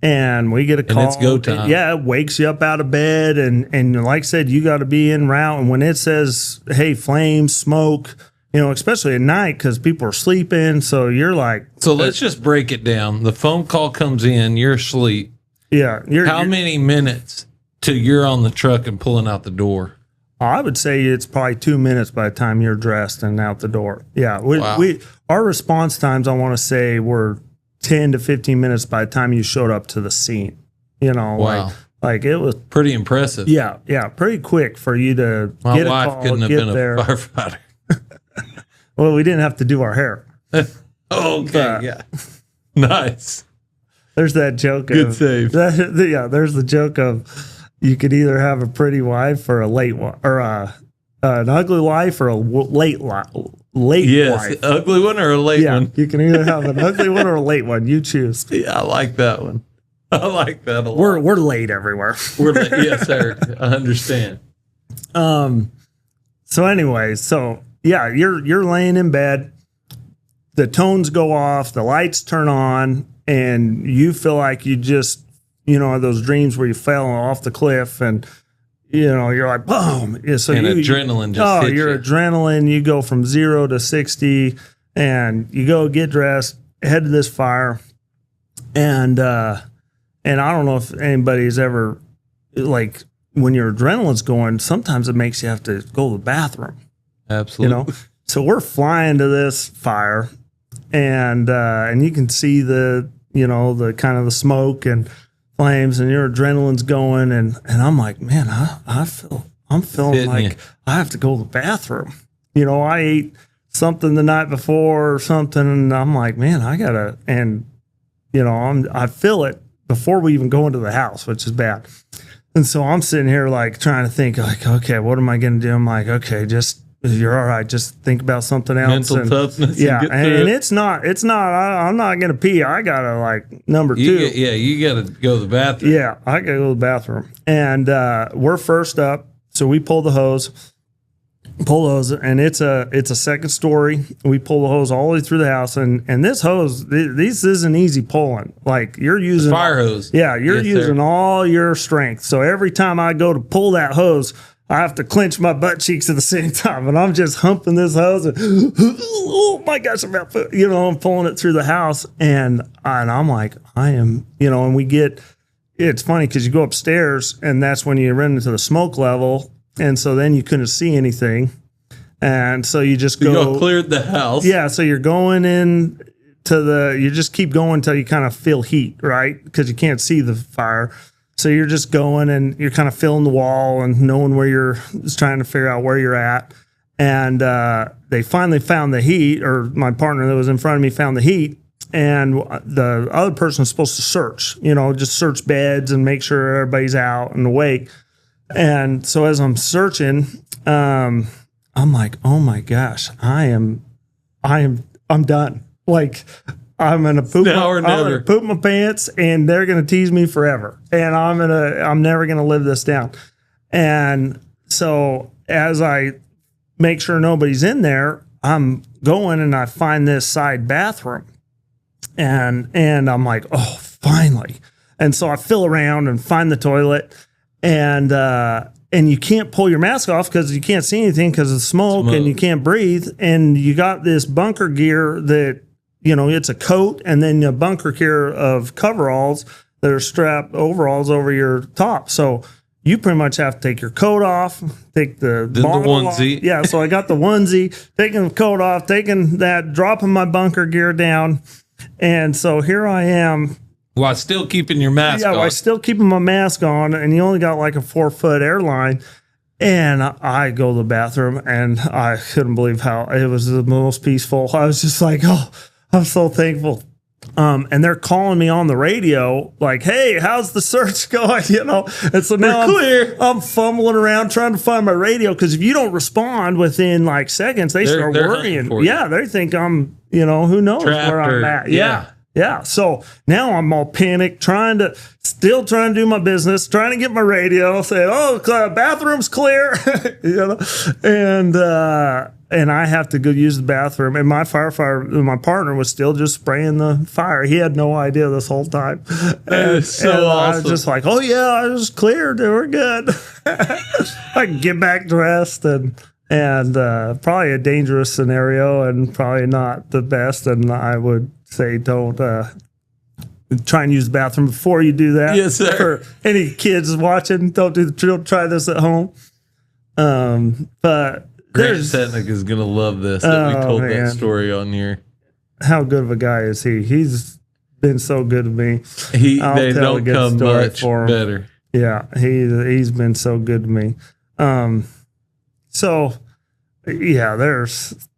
and we get a call. And it's go time. Yeah, it wakes you up out of bed, and like I said, you got to be en route. And when it says, hey, flames, smoke, especially at night, because people are sleeping, so you're like. So let's just break it down. The phone call comes in, you're asleep. Yeah. How many minutes till you're on the truck and pulling out the door? I would say it's probably 2 minutes by the time you're dressed and out the door. Yeah. Our response times, I want to say, were 10 to 15 minutes by the time you showed up to the scene. Wow. Like it was, Pretty impressive. yeah, pretty quick for you to My get a wife call, couldn't have get been there. a firefighter. Well, we didn't have to do our hair. Okay, yeah. Nice. There's that joke. Good save. There's the joke of you could either have a pretty wife or a late one, or an ugly wife or a late Yes, wife. ugly one or a late Yeah, one? you can either have an ugly one or a late one. You choose. Yeah, I like that one. I like that a lot. We're late everywhere. Yes, sir. I understand. So anyway, you're laying in bed, the tones go off, the lights turn on, and you feel like you just, those dreams where you fell off the cliff and, you're like, boom. Yeah, so And adrenaline just hits your you. adrenaline, you go from 0 to 60 and you go get dressed, head to this fire. And I don't know if anybody's ever, like, when your adrenaline's going, sometimes it makes you have to go to the bathroom. Absolutely. So we're flying to this fire, and you can see the the kind of the smoke and flames, and your adrenaline's going, and I'm like, man, I'm feeling Hitting like you. I have to go to the bathroom. I ate something the night before or something, and I'm like, man, I gotta, and I feel it before we even go into the house, which is bad. And so I'm sitting here like trying to think like, okay, what am I going to do? I'm like, okay, you're all right. Just think about something else. Mental toughness. Yeah. And, And it's not, I'm not going to pee. I got to like number two. You got to go to the bathroom. Yeah. I got to go to the bathroom. And we're first up. So we pull the hose, and it's a second story. We pull the hose all the way through the house. And this hose, this isn't easy pulling. Like you're using Fire hose. Yeah, you're Yes, using sir. all your strength. So every time I go to pull that hose, I have to clench my butt cheeks at the same time. And I'm just humping this hose. And, oh my gosh, I'm about I'm pulling it through the house. And I'm like, I am, and we get, it's funny because you go upstairs and that's when you run into the smoke level. And so then you couldn't see anything. And so you just go cleared the house. Yeah, so you're going in you just keep going until you kind of feel heat, right? Because you can't see the fire. So you're just going and you're kind of feeling the wall and knowing where you're just trying to figure out where you're at. And they finally found the heat, or my partner that was in front of me found the heat. And the other person was supposed to search, just search beds and make sure everybody's out and awake. And so as I'm searching, I'm like, oh my gosh, I'm done. Like I'm gonna poop my pants, and they're gonna tease me forever, and I'm never gonna live this down. And so as I make sure nobody's in there, I'm going and I find this side bathroom, and I'm like, oh, finally. And so I feel around and find the toilet, and you can't pull your mask off because you can't see anything because of the smoke and you can't breathe. And you got this bunker gear that, it's a coat and then a bunker gear of coveralls that are strapped overalls over your top. So you pretty much have to take your coat off, take the onesie. off. Yeah, so I got the onesie, taking the coat off, taking that, dropping my bunker gear down. And so here I am. While still keeping your mask on. Yeah, while still keeping my mask on, and you only got like a 4-foot airline. And I go to the bathroom, and I couldn't believe how it was the most peaceful. I was just like, oh, I'm so thankful. And they're calling me on the radio, like, hey, how's the search going? And so now I'm fumbling around trying to find my radio, because if you don't respond within like seconds, they start worrying. Yeah, they think I'm, who knows where I'm at. Yeah. So now I'm all panicked, still trying to do my business, trying to get my radio, saying, oh, bathroom's clear, and I have to go use the bathroom. And my my partner was still just spraying the fire. He had no idea this whole time. And awesome. I was just like, oh yeah, I was cleared. We're good. I can get back dressed and probably a dangerous scenario and probably not the best. And I would say don't try and use the bathroom before you do that. Yes, sir. For any kids watching, don't try this at home. But Grant Setnick is gonna love this that we told man. that story on here. How good of a guy is he? He's been so good to me. They I'll tell a don't good come story much for him. better. Yeah, he's been so good to me. So yeah, there's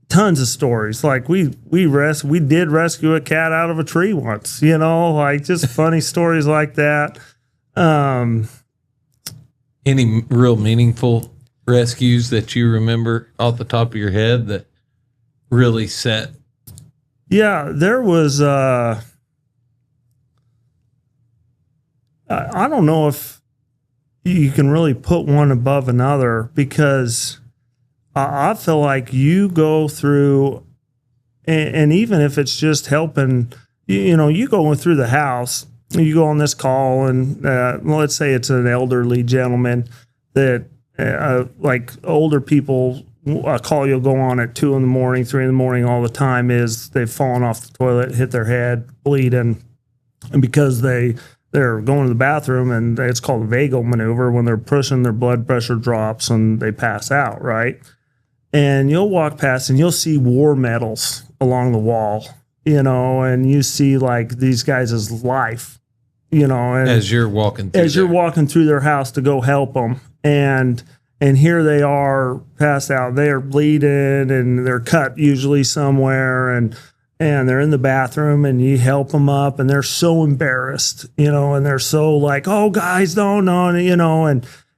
tons of stories. Like we did rescue a cat out of a tree once, like just funny stories like that. Any real meaningful rescues that you remember off the top of your head that really set? Yeah, there was I don't know if you can really put one above another, because I feel like you go through, and even if it's just helping, you go through the house, you go on this call, and let's say it's an elderly gentleman that, like older people, a call you'll go on at 2 a.m, 3 a.m all the time is they've fallen off the toilet, hit their head, bleeding, and because they're going to the bathroom, and it's called a vagal maneuver. When they're pushing, their blood pressure drops and they pass out, right? And you'll walk past and you'll see war medals along the wall, and you see like these guys' life, and As you're walking through you're walking through their house to go help them. And here they are passed out. They are bleeding and they're cut usually somewhere. And they're in the bathroom, and you help them up, and they're so embarrassed, and they're so like, oh guys, no,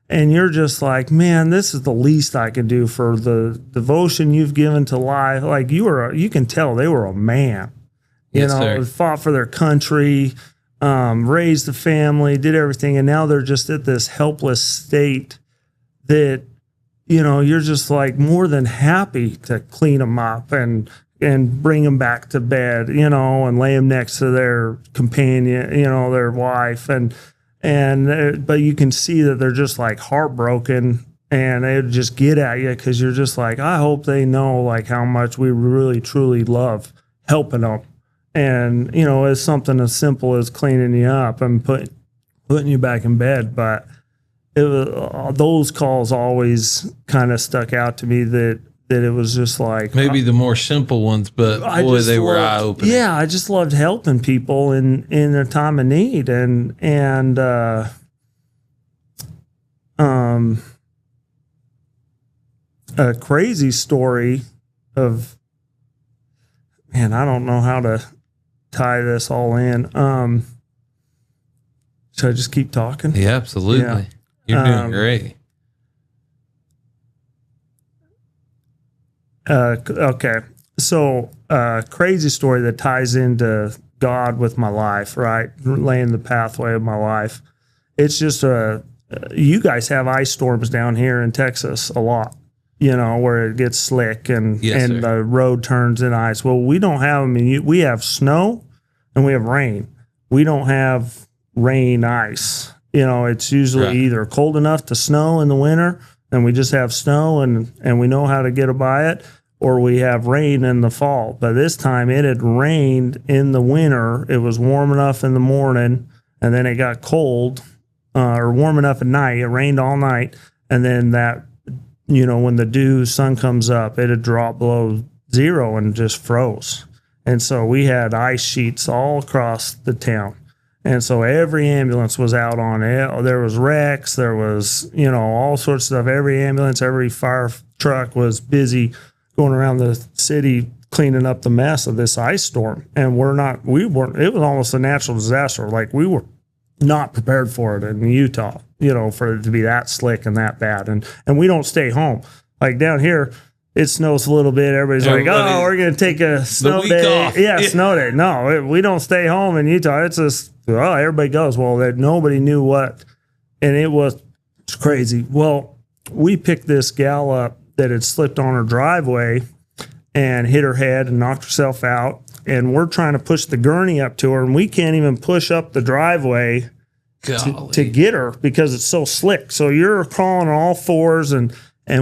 and you're just like, man, this is the least I can do for the devotion you've given to life. Like you can tell they were a man, Yes, sir. fought for their country, raised a family, did everything. And now they're just at this helpless state that, you're just like more than happy to clean them up and bring them back to bed, and lay them next to their companion, their wife. But you can see that they're just like heartbroken, and they just get at you, because you're just like, I hope they know like how much we really truly love helping them. And, it's something as simple as cleaning you up and putting you back in bed. But those calls always kind of stuck out to me, that it was just like maybe the more simple ones, but boy, they were eye opening. Yeah, I just loved helping people in their time of need, and a crazy story of, man, I don't know how to tie this all in. Should I just keep talking? Yeah, absolutely. Yeah. You're doing great. Okay. So, crazy story that ties into God with my life, right? Laying the pathway of my life. It's just you guys have ice storms down here in Texas a lot, where it gets slick and Yes, sir. the road turns in ice. Well, we don't have them. We have snow and we have rain. We don't have rain ice. It's usually Right. either cold enough to snow in the winter, and we just have snow and we know how to get by it, or we have rain in the fall. But this time it had rained in the winter. It was warm enough in the morning, and then it got cold, or warm enough at night. It rained all night. And then that, when the sun comes up, it had dropped below zero and just froze. And so we had ice sheets all across the town. And so every ambulance was out on it. There was wrecks. There was, all sorts of stuff. Every ambulance, every fire truck was busy going around the city cleaning up the mess of this ice storm. And it was almost a natural disaster. Like we were not prepared for it in Utah, for it to be that slick and that bad. And we don't stay home. Like down here, it snows a little bit. Everybody's like, oh, we're going to take a snow week day. off. Yeah, snow day. No, we don't stay home in Utah. It's just, everybody goes. Well, nobody knew what. And it was crazy. Well, we picked this gal up that had slipped on her driveway and hit her head and knocked herself out. And we're trying to push the gurney up to her, and we can't even push up the driveway to get her because it's so slick. So you're crawling on all fours, and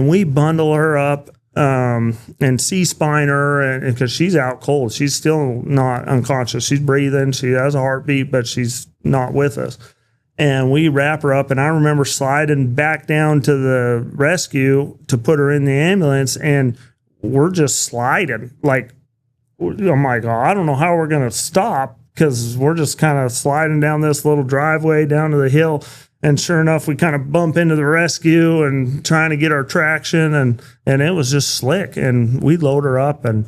we bundle her up and C-spine her, and because she's out cold. She's still not unconscious. She's breathing. She has a heartbeat, but she's not with us. And we wrap her up, and I remember sliding back down to the rescue to put her in the ambulance, and we're just sliding. Like, I'm like, oh, I don't know how we're going to stop, because we're just kind of sliding down this little driveway down to the hill. And sure enough, we kind of bump into the rescue and trying to get our traction, and it was just slick. And we load her up, and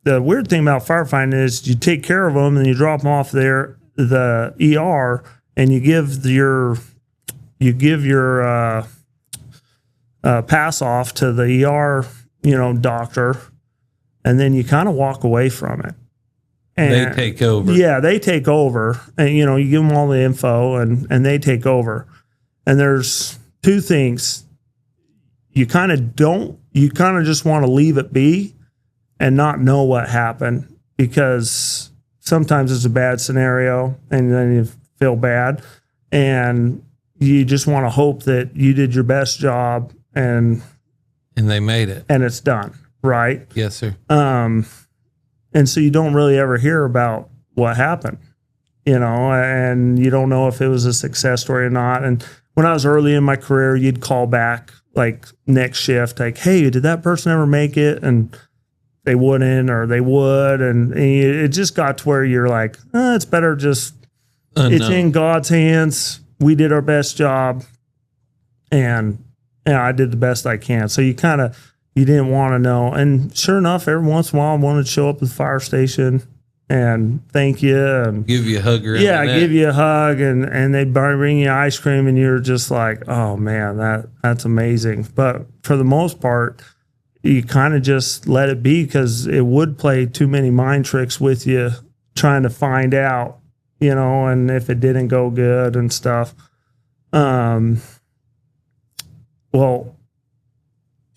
the weird thing about firefighting is you take care of them and you drop them off there, the ER, and you give your pass off to the ER, doctor, and then you kind of walk away from it. And they take over. Yeah, they take over, and you give them all the info, and they take over. And there's two things: you kind of just want to leave it be, and not know what happened, because sometimes it's a bad scenario, and then you feel bad, and you just want to hope that you did your best job, and they made it, and it's done, right? Yes, sir. And so you don't really ever hear about what happened, and you don't know if it was a success story or not. And when I was early in my career, you'd call back like next shift, like, hey, did that person ever make it? And they wouldn't, or they would. And it just got to where you're like, it's better just, it's in God's hands. We did our best job, and I did the best I can. So you didn't want to know. And sure enough, every once in a while, I wanted to show up at the fire station and thank you and give you a hug around the neck. Give you a hug, and they'd bring you ice cream, and you're just like, oh man, that's amazing. But for the most part, you kind of just let it be, because it would play too many mind tricks with you trying to find out, and if it didn't go good and stuff. Well,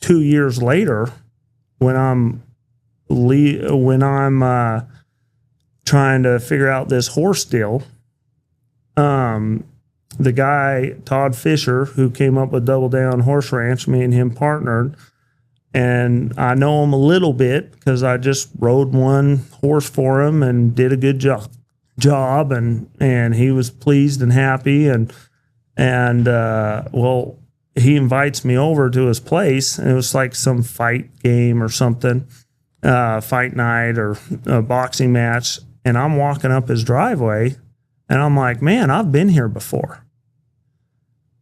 2 years later, when I'm trying to figure out this horse deal, the guy Todd Fisher, who came up with Double Down Horse Ranch, me and him partnered, and I know him a little bit because I just rode one horse for him and did a good job, and he was pleased and happy, and he invites me over to his place, and it was like some fight game or something, fight night or a boxing match. And I'm walking up his driveway, and I'm like, man, I've been here before.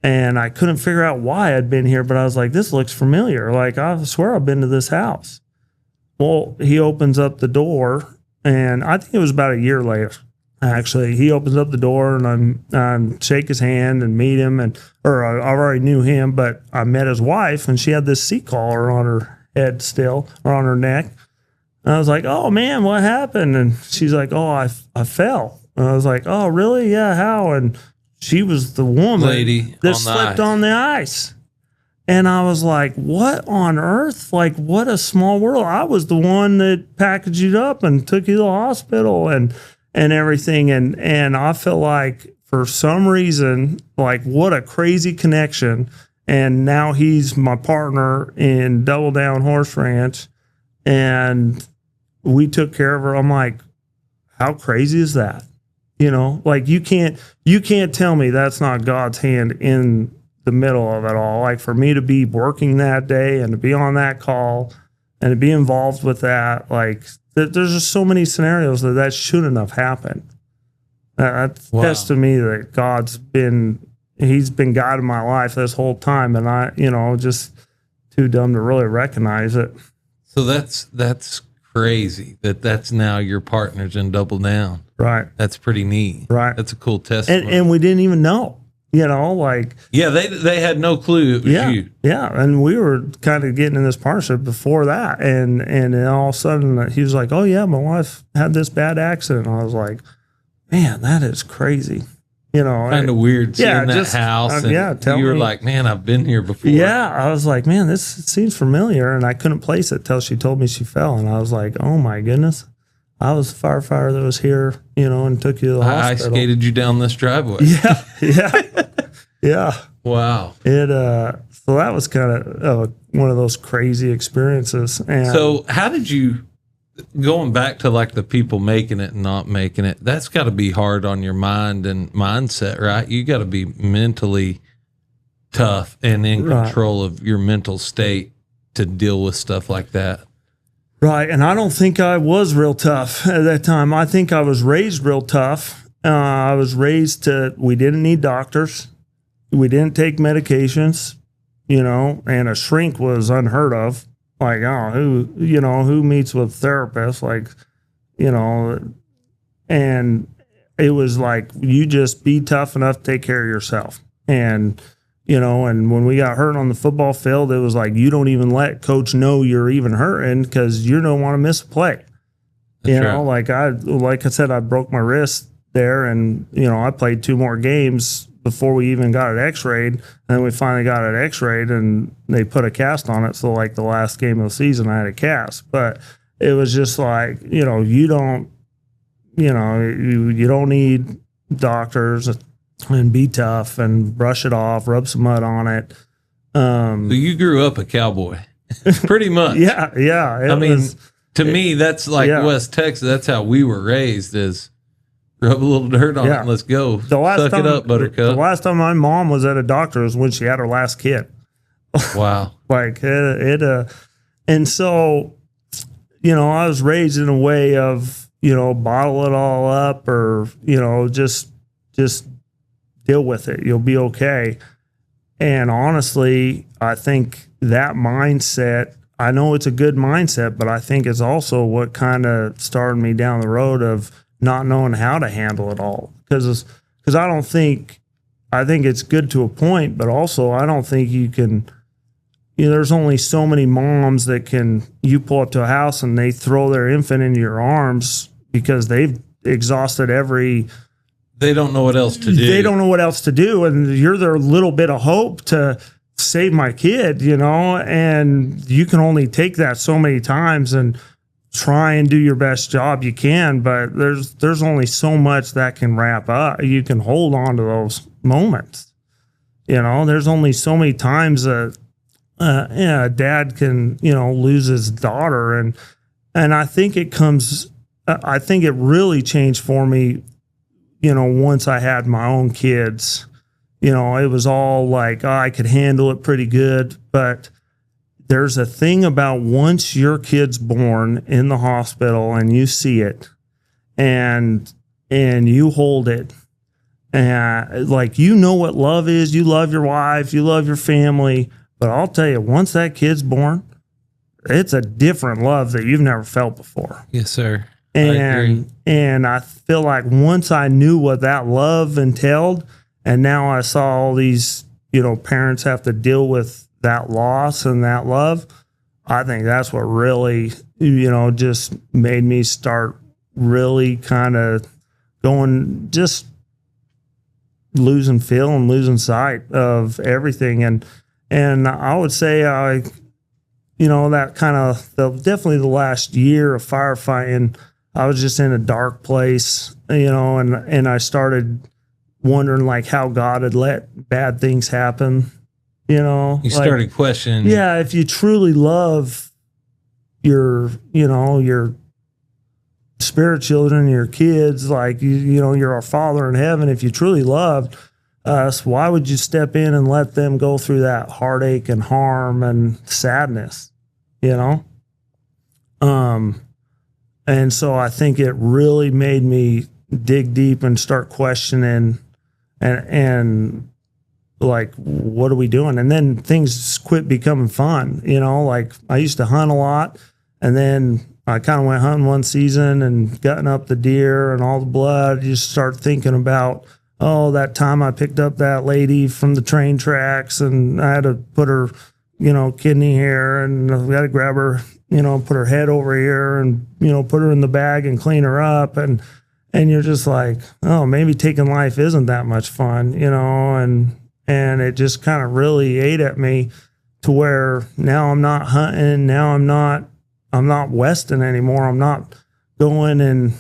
And I couldn't figure out why I'd been here, but I was like, this looks familiar. Like, I swear I've been to this house. Well, he opens up the door, and I think it was about a year later. Actually, he opens up the door, and I'm shake his hand and meet him, I already knew him, but I met his wife, and she had this seat collar on her head still, or on her neck. And I was like, oh man, what happened? And she's like, oh, I fell. And I was like, oh really? Yeah, how? And she was the woman that slipped on the ice. And I was like, what on earth? Like, what a small world. I was the one that packaged you up and took you to the hospital and everything. And I felt like, for some reason, like, what a crazy connection. And now he's my partner in Double Down Horse Ranch, and we took care of her. I'm like, how crazy is that? Like, you can't tell me that's not God's hand in the middle of it all. Like, for me to be working that day and to be on that call and to be involved with that, like, there's just so many scenarios that shouldn't have happened. That says to me that he's been guiding my life this whole time, and I, just too dumb to really recognize it. So that's crazy that's now your partners in Double Down. Right. That's pretty neat. Right. That's a cool testimony. And we didn't even know, like. Yeah, they had no clue it was you. Yeah, and we were kind of getting in this partnership before that, and then all of a sudden he was like, oh yeah, my wife had this bad accident. And I was like, man, that is crazy. Kind of weird seeing that house. And you were like, man, I've been here before. Yeah, I was like, man, this seems familiar, and I couldn't place it till she told me she fell, and I was like, oh my goodness, I was a firefighter that was here, and took you to the hospital. I skated you down this driveway. Yeah. Wow. So that was kind of one of those crazy experiences. And so how did you? Going back to like the people making it and not making it, that's got to be hard on your mind and mindset, right? You got to be mentally tough and in control of your mental state to deal with stuff like that. Right. And I don't think I was real tough at that time. I think I was raised real tough. I was raised we didn't need doctors. We didn't take medications, and a shrink was unheard of. Like, oh, who meets with therapists? Like, and it was like, you just be tough enough to take care of yourself. And, and when we got hurt on the football field, it was like, you don't even let coach know you're even hurting because you don't want to miss a play. Like I said, I broke my wrist there, and, I played 2 more games before we even got it x-rayed. And then we finally got it x-rayed and they put a cast on it. So like the last game of the season, I had a cast, but it was just like, you don't need doctors, and be tough and brush it off, rub some mud on it. So you grew up a cowboy pretty much. Yeah. To me, that's like West Texas. That's how we were raised, is rub a little dirt on it and let's go. Suck it up, buttercup. The last time my mom was at a doctor was when she had her last kid. Wow. And so, I was raised in a way of, bottle it all up, or, just deal with it. You'll be okay. And honestly, I think that mindset, I know it's a good mindset, but I think it's also what kind of started me down the road of not knowing how to handle it all. Because I think it's good to a point, but also I don't think you can, there's only so many moms that you pull up to a house and they throw their infant into your arms because they've exhausted they don't know what else to do. They don't know what else to do. And you're their little bit of hope to save my kid, and you can only take that so many times and try and do your best job you can, but there's only so much that can wrap up. You can hold on to those moments. There's only so many times that a dad can, lose his daughter. And I think I think it really changed for me, once I had my own kids. It was all like, I could handle it pretty good, but there's a thing about once your kid's born in the hospital and you see it and you hold it, and like, what love is. You love your wife, you love your family, but I'll tell you, once that kid's born, it's a different love that you've never felt before. Yes, sir. And I feel like once I knew what that love entailed, and now I saw all these, parents have to deal with that loss and that love, I think that's what really, just made me start really kind of going, just losing feel and losing sight of everything. And I would say that kind of definitely the last year of firefighting, I was just in a dark place, and I started wondering like how God had let bad things happen. You started questioning. Yeah, if you truly love your spirit children, your kids, like you're our Father in heaven. If you truly loved us, why would you step in and let them go through that heartache and harm and sadness? And so I think it really made me dig deep and start questioning and like, what are we doing? And then things quit becoming fun. Like I used to hunt a lot, and then I kind of went hunting one season and gutting up the deer and all the blood. You just start thinking about, that time I picked up that lady from the train tracks and I had to put her, kidney here, and we had to grab her, put her head over here and, put her in the bag and clean her up. And you're just like, maybe taking life isn't that much fun, and it just kind of really ate at me to where now I'm not hunting. Now I'm not westing anymore. I'm not going and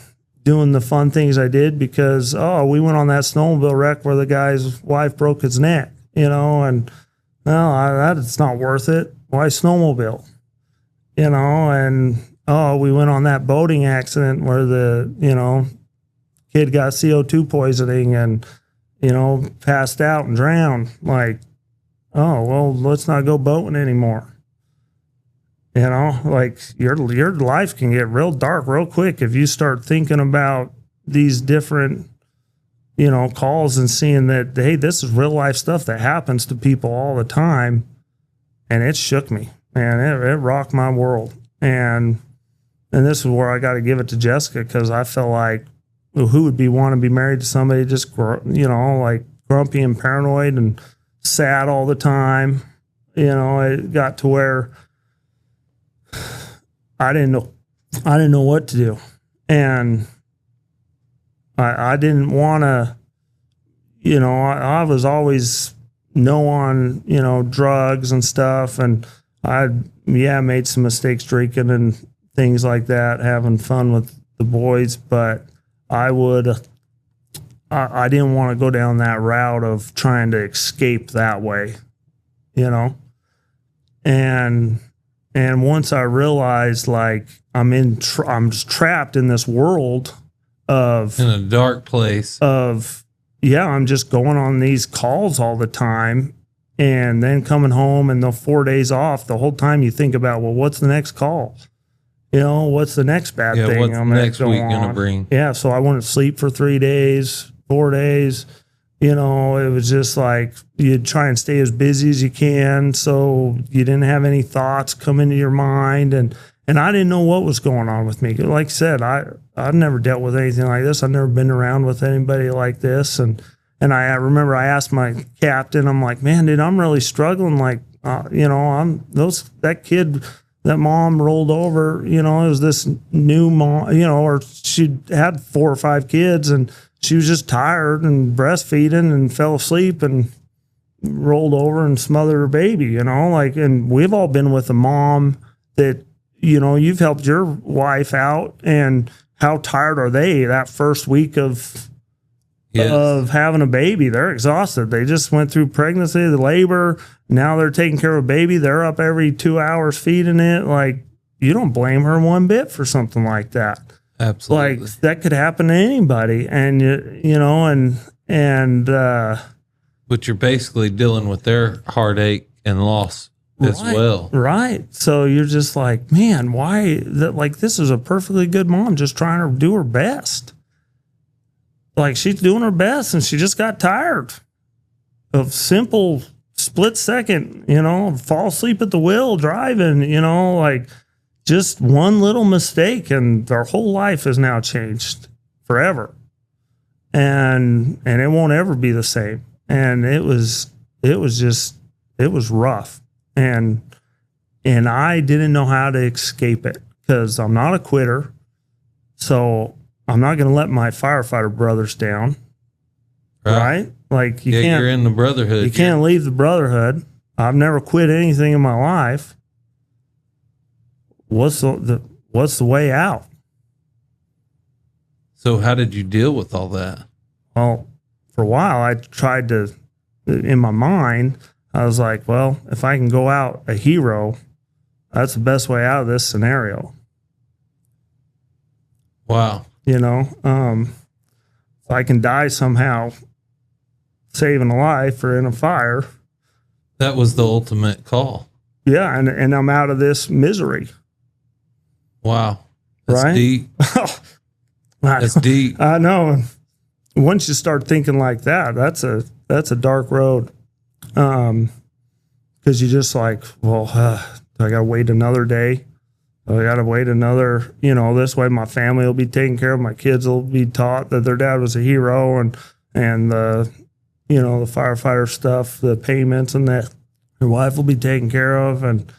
doing the fun things I did because, we went on that snowmobile wreck where the guy's wife broke his neck, and that's not worth it. Why snowmobile? And, we went on that boating accident where the, kid got CO2 poisoning and, passed out and drowned. Like, let's not go boating anymore. You know, like your life can get real dark real quick if you start thinking about these different, you know, calls and seeing that, hey, this is real life stuff that happens to people all the time. And it shook me, man. It rocked my world. And this is where I got to give it to Jessica, because I felt like, well, who would want to be married to somebody just, you know, like grumpy and paranoid and sad all the time? You know, it got to where I didn't know what to do. And I didn't want to, you know, I was always no on, you know, drugs and stuff. And I made some mistakes drinking and things like that, having fun with the boys, but I didn't want to go down that route of trying to escape that way, you know? And once I realized, like, I'm just trapped in this world of, in a dark place of, yeah, I'm just going on these calls all the time, and then coming home and the 4 days off, the whole time you think about, well, what's the next call? You know, what's the next bad thing what's I'm next go week on? gonna bring? Yeah, so I wouldn't sleep for 3 days, 4 days. You know, it was just like you'd try and stay as busy as you can, so you didn't have any thoughts come into your mind. And I didn't know what was going on with me. Like I said, I've never dealt with anything like this. I've never been around with anybody like this. And I remember I asked my captain, I'm like, man, dude, I'm really struggling. Like, you know, that kid, that mom rolled over, you know, it was this new mom, you know, or she had 4 or 5 kids, and she was just tired and breastfeeding and fell asleep and rolled over and smothered her baby, you know, like, and we've all been with a mom that, you know, you've helped your wife out, and how tired are they that first week of having a baby? They're exhausted. They just went through pregnancy, the labor. Now they're taking care of a baby. They're up every 2 hours feeding it. Like, you don't blame her one bit for something like that. Absolutely. Like, that could happen to anybody. And, you know, but you're basically dealing with their heartache and loss as well. Right. So you're just like, man, why that? Like, this is a perfectly good mom just trying to do her best. Like, she's doing her best, and she just got tired of simple split second, you know, fall asleep at the wheel driving, you know, like just one little mistake, and their whole life has now changed forever. And it won't ever be the same. And it was rough. And I didn't know how to escape it, because I'm not a quitter. So I'm not going to let my firefighter brothers down. Right? Like, you can't, you're in the brotherhood. You can't leave the brotherhood. I've never quit anything in my life. What's the way out? So how did you deal with all that? Well, for a while, I tried to, in my mind, I was like, well, if I can go out a hero, that's the best way out of this scenario. Wow. You know, if I can die somehow saving a life or in a fire. That was the ultimate call. Yeah, and I'm out of this misery. Wow. That's right? deep. That's deep. I know. Once you start thinking like that, that's a dark road. Because you're just like, well, I got to wait another day. I got to wait another, you know, this way my family will be taken care of. My kids will be taught that their dad was a hero, and the, you know, the firefighter stuff, the payments and that, their wife will be taken care of. And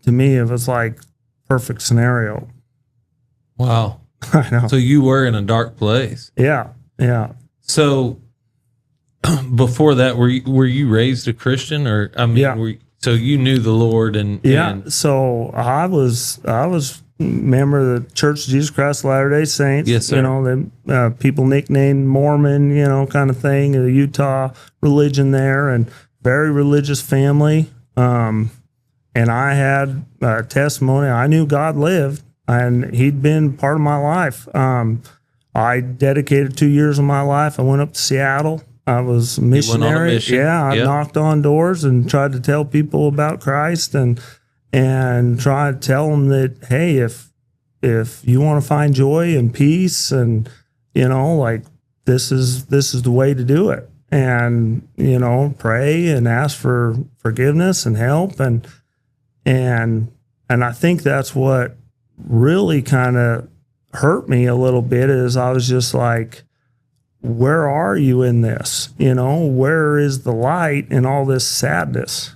to me, it was like perfect scenario. Wow. I know. So you were in a dark place. Yeah. Yeah. So before that, were you raised a Christian, or, I mean, yeah. So you knew the Lord and So I was member of the Church of Jesus Christ of Latter-day Saints. Yes, sir. You know, the people nicknamed Mormon, you know, kind of thing, the Utah religion there, and very religious family. And I had a testimony. I knew God lived, and He'd been part of my life. I dedicated 2 years of my life. I went up to Seattle. I was a missionary. Mission. Yeah, I knocked on doors and tried to tell people about Christ, and and try to tell them that, hey, if you want to find joy and peace, and like this is the way to do it, and pray and ask for forgiveness and help, and I think that's what really kind of hurt me a little bit, is I was just like, where are you in this? Where is the light in all this sadness?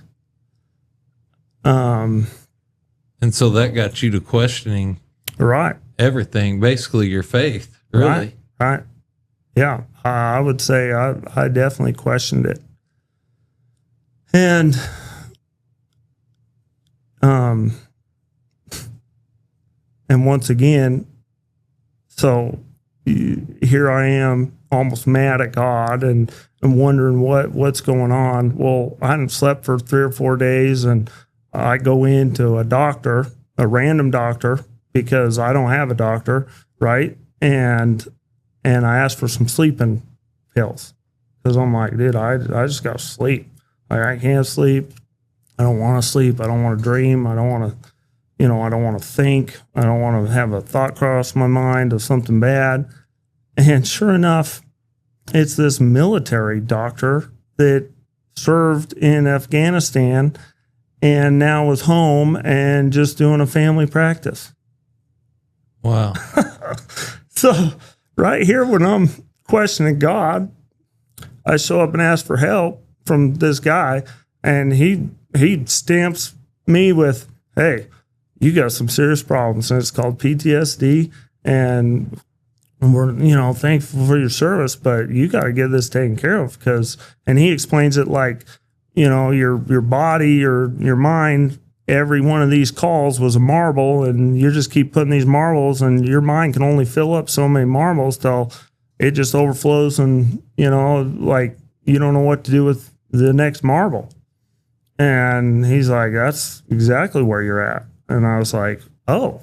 And so that got you to questioning Right. everything, basically your faith, really. Right. Yeah. I would say I definitely questioned it. And, and once again, so here I am, almost mad at God and wondering what's going on. Well, I hadn't slept for 3 or 4 days, and I go into a doctor, a random doctor, because I don't have a doctor, right? And I asked for some sleeping pills, because I'm like, dude, I just got to sleep. Like, I can't sleep. I don't want to sleep. I don't want to dream. I don't want to, I don't want to think. I don't want to have a thought cross my mind of something bad. And sure enough, it's this military doctor that served in Afghanistan and now is home and just doing a family practice. Wow. So right here, when I'm questioning God, I show up and ask for help from this guy, and he stamps me with, hey, you got some serious problems, and it's called PTSD, and we're, thankful for your service, but you got to get this taken care of, and he explains it like, your body, your mind, every one of these calls was a marble, and you just keep putting these marbles, and your mind can only fill up so many marbles till it just overflows, and, like you don't know what to do with the next marble. And he's like, that's exactly where you're at. And I was like, oh,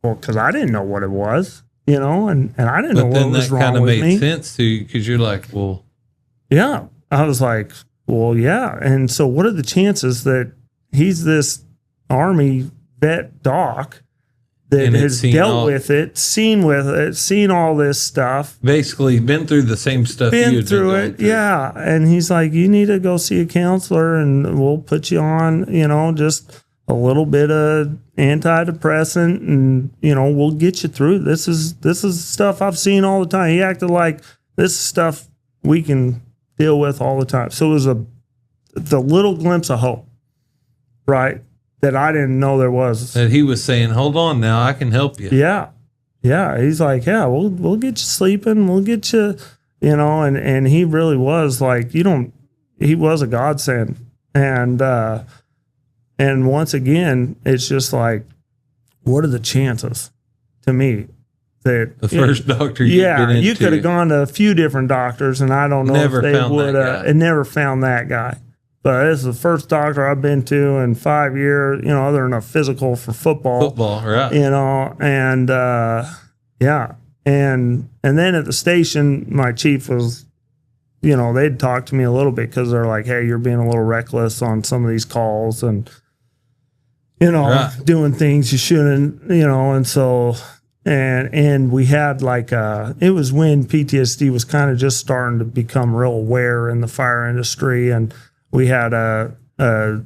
well, because I didn't know what it was, and I didn't know what was wrong with me. But then that kind of made sense to you, because you're like, well. Yeah. I was like, well, yeah. And so what are the chances that he's this Army vet doc that has dealt with it, seen all this stuff. Basically, been through the same stuff. Been through it, yeah. And he's like, you need to go see a counselor, and we'll put you on, just a little bit of antidepressant, and, we'll get you through. This is stuff I've seen all the time. He acted like this is stuff we can deal with all the time. So it was the little glimpse of hope, right? That I didn't know there was. That he was saying, hold on now, I can help you. Yeah. Yeah. He's like, yeah, we'll get you sleeping. We'll get you, and he really was like, he was a godsend. And once again, it's just like, what are the chances to me that the first doctor you could have gone to a few different doctors, and I don't know if they would have, and never found that guy. But this is the first doctor I've been to in 5 years, other than a physical for football. Football, right. And yeah. And then at the station, my chief was, they'd talk to me a little bit, because they're like, hey, you're being a little reckless on some of these calls, and, doing things you shouldn't, and so, and we had like, it was when PTSD was kind of just starting to become real aware in the fire industry, and we had a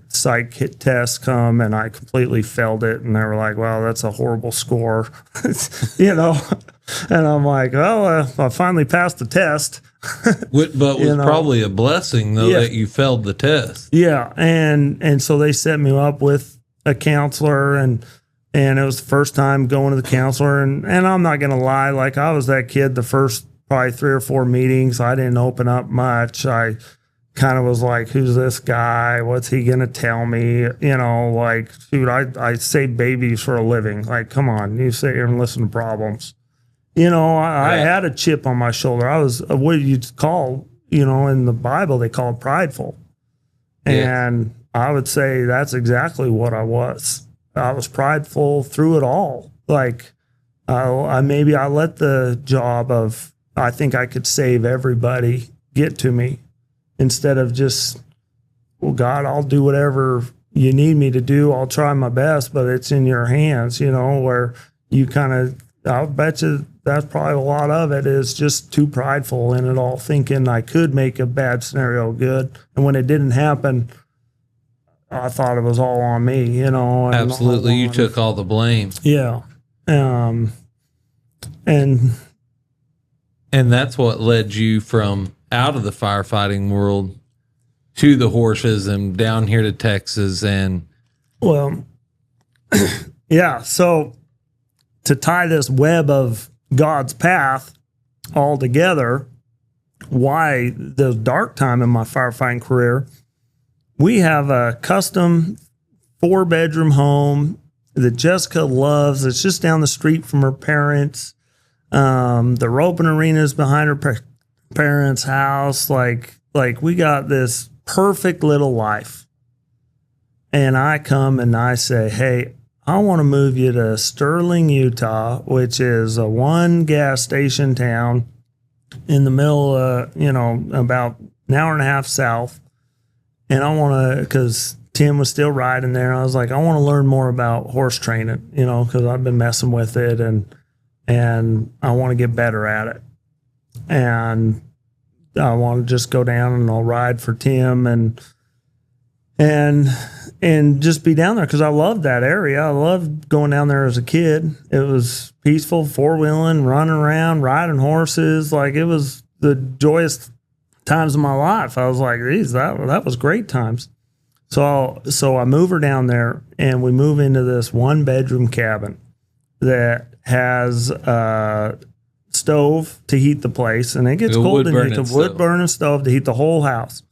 psych hit test come, and I completely failed it. And they were like, well, that's a horrible score, and I'm like, well, I finally passed the test. But was probably a blessing, though, that you failed the test. Yeah. And so they set me up with a counselor, and it was the first time going to the counselor. And I'm not going to lie, like, I was that kid the first probably 3 or 4 meetings. I didn't open up much. I kind of was like, who's this guy? What's he going to tell me? Like, dude, I save babies for a living. Like, come on, you sit here and listen to problems. I had a chip on my shoulder. I was, what you'd call, in the Bible, they call it prideful. And I would say that's exactly what I was. I was prideful through it all. Like, I let the job of, I think I could save everybody get to me, instead of just, well, God, I'll do whatever, you need me to do, I'll try my best, but it's in your hands, where you kind of, I'll bet you that's probably a lot of it is just too prideful in it all, thinking I could make a bad scenario good. And when it didn't happen, I thought it was all on me, And Absolutely. You took all the blame. Yeah. And that's what led you from out of the firefighting world to the horses and down here to Texas. And well, yeah. So to tie this web of God's path all together, why the dark time in my firefighting career, we have a custom 4-bedroom home that Jessica loves. It's just down the street from her parents. The roping arena is behind her parents' house. Like we got this perfect little life. And I come and I say, hey, I want to move you to Sterling, Utah, which is a 1 gas station town in the middle, about an hour and a half south. And I want to, because Tim was still riding there. I was like, I want to learn more about horse training, because I've been messing with it and I want to get better at it. And I want to just go down and I'll ride for Tim and just be down there because I loved that area. I loved going down there as a kid. It was peaceful, 4-wheeling, running around, riding horses. Like it was the joyous times of my life. I was like, geez, that was great times. So I move her down there and we move into this 1-bedroom cabin that has a stove to heat the place, and it gets cold in here. It's a wood burning stove to heat the whole house.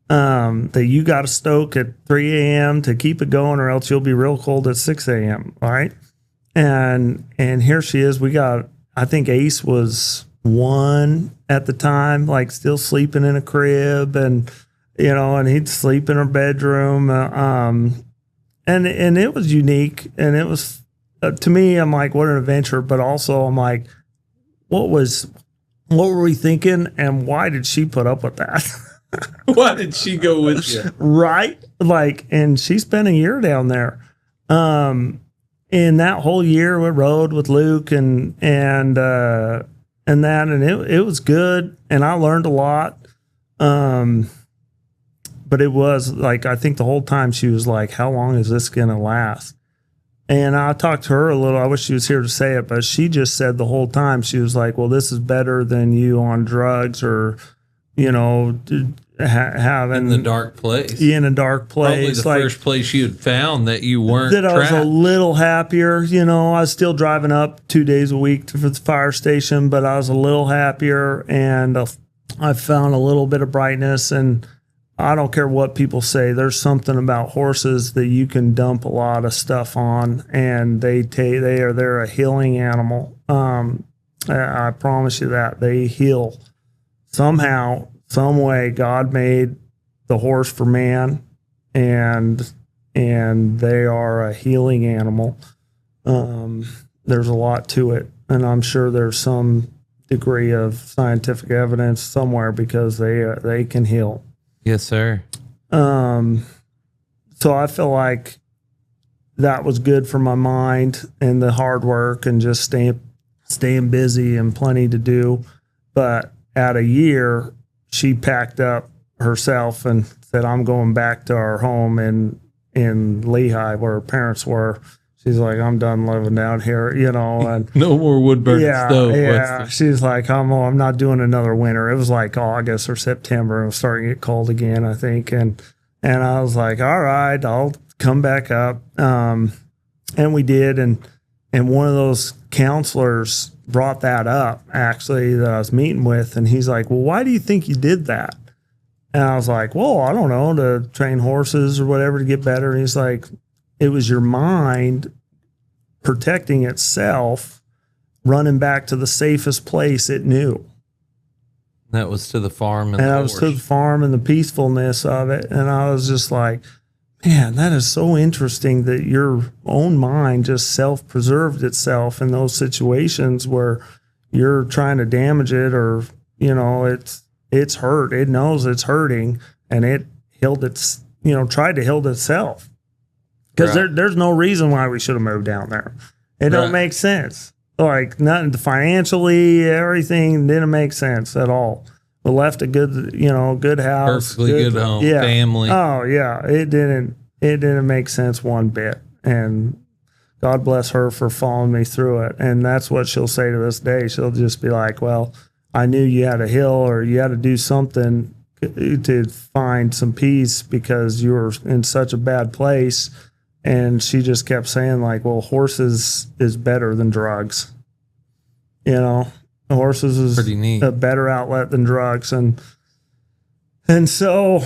That you got to stoke at 3 a.m. to keep it going, or else you'll be real cold at 6 a.m. All right. And here she is. We got, I think Ace was 1 at the time, like still sleeping in a crib, and he'd sleep in her bedroom. And it was unique, and it was to me, I'm like, what an adventure. But also I'm like, what were we thinking, and why did she put up with that? Why did she go with you? Right. Like, and she spent a year down there. In that whole year we rode with Luke and it was good. And I learned a lot. But it was like, I think the whole time she was like, how long is this going to last? And I talked to her a little. I wish she was here to say it, but she just said the whole time, she was like, well, this is better than you on drugs or, having in the dark place. In a dark place. Probably the first place you had found that you weren't that trapped. I was a little happier. I was still driving up 2 days a week to the fire station, but I was a little happier, and I found a little bit of brightness. And I don't care what people say. There's something about horses that you can dump a lot of stuff on, and they're a healing animal. I promise you that they heal somehow. Some way God made the horse for man, and they are a healing animal. There's a lot to it, and I'm sure there's some degree of scientific evidence somewhere because they can heal. Yes, sir. So I feel like that was good for my mind and the hard work and just staying busy and plenty to do. But at a year, she packed up herself and said, I'm going back to our home in Lehigh where her parents were. She's like, I'm done living down here, and no more wood burning stove. Yeah. She's like, I'm not doing another winter. It was like August or September. It was starting to get cold again, I think. And I was like, all right, I'll come back up. And we did. And one of those counselors brought that up, actually, that I was meeting with. And he's like, well, why do you think you did that? And I was like, well, I don't know, to train horses or whatever to get better. And he's like, it was your mind protecting itself, running back to the safest place it knew. That was to the farm. And I was to the farm and the peacefulness of it. And I was just like, man, that is so interesting that your own mind just self-preserved itself in those situations where you're trying to damage it, or, it's hurt. It knows it's hurting, and it healed tried to heal itself. Because Right. there's no reason why we should have moved down there. It don't Right. make sense. Like nothing financially, everything didn't make sense at all. We left a good, good house, Perfectly good home, yeah. family. Oh yeah, it didn't make sense one bit. And God bless her for following me through it. And that's what she'll say to this day. She'll just be like, "Well, I knew you had a hill or you had to do something to find some peace because you were in such a bad place." And she just kept saying like, "Well, horses is better than drugs. Horses is Pretty neat. a better outlet than drugs." And so,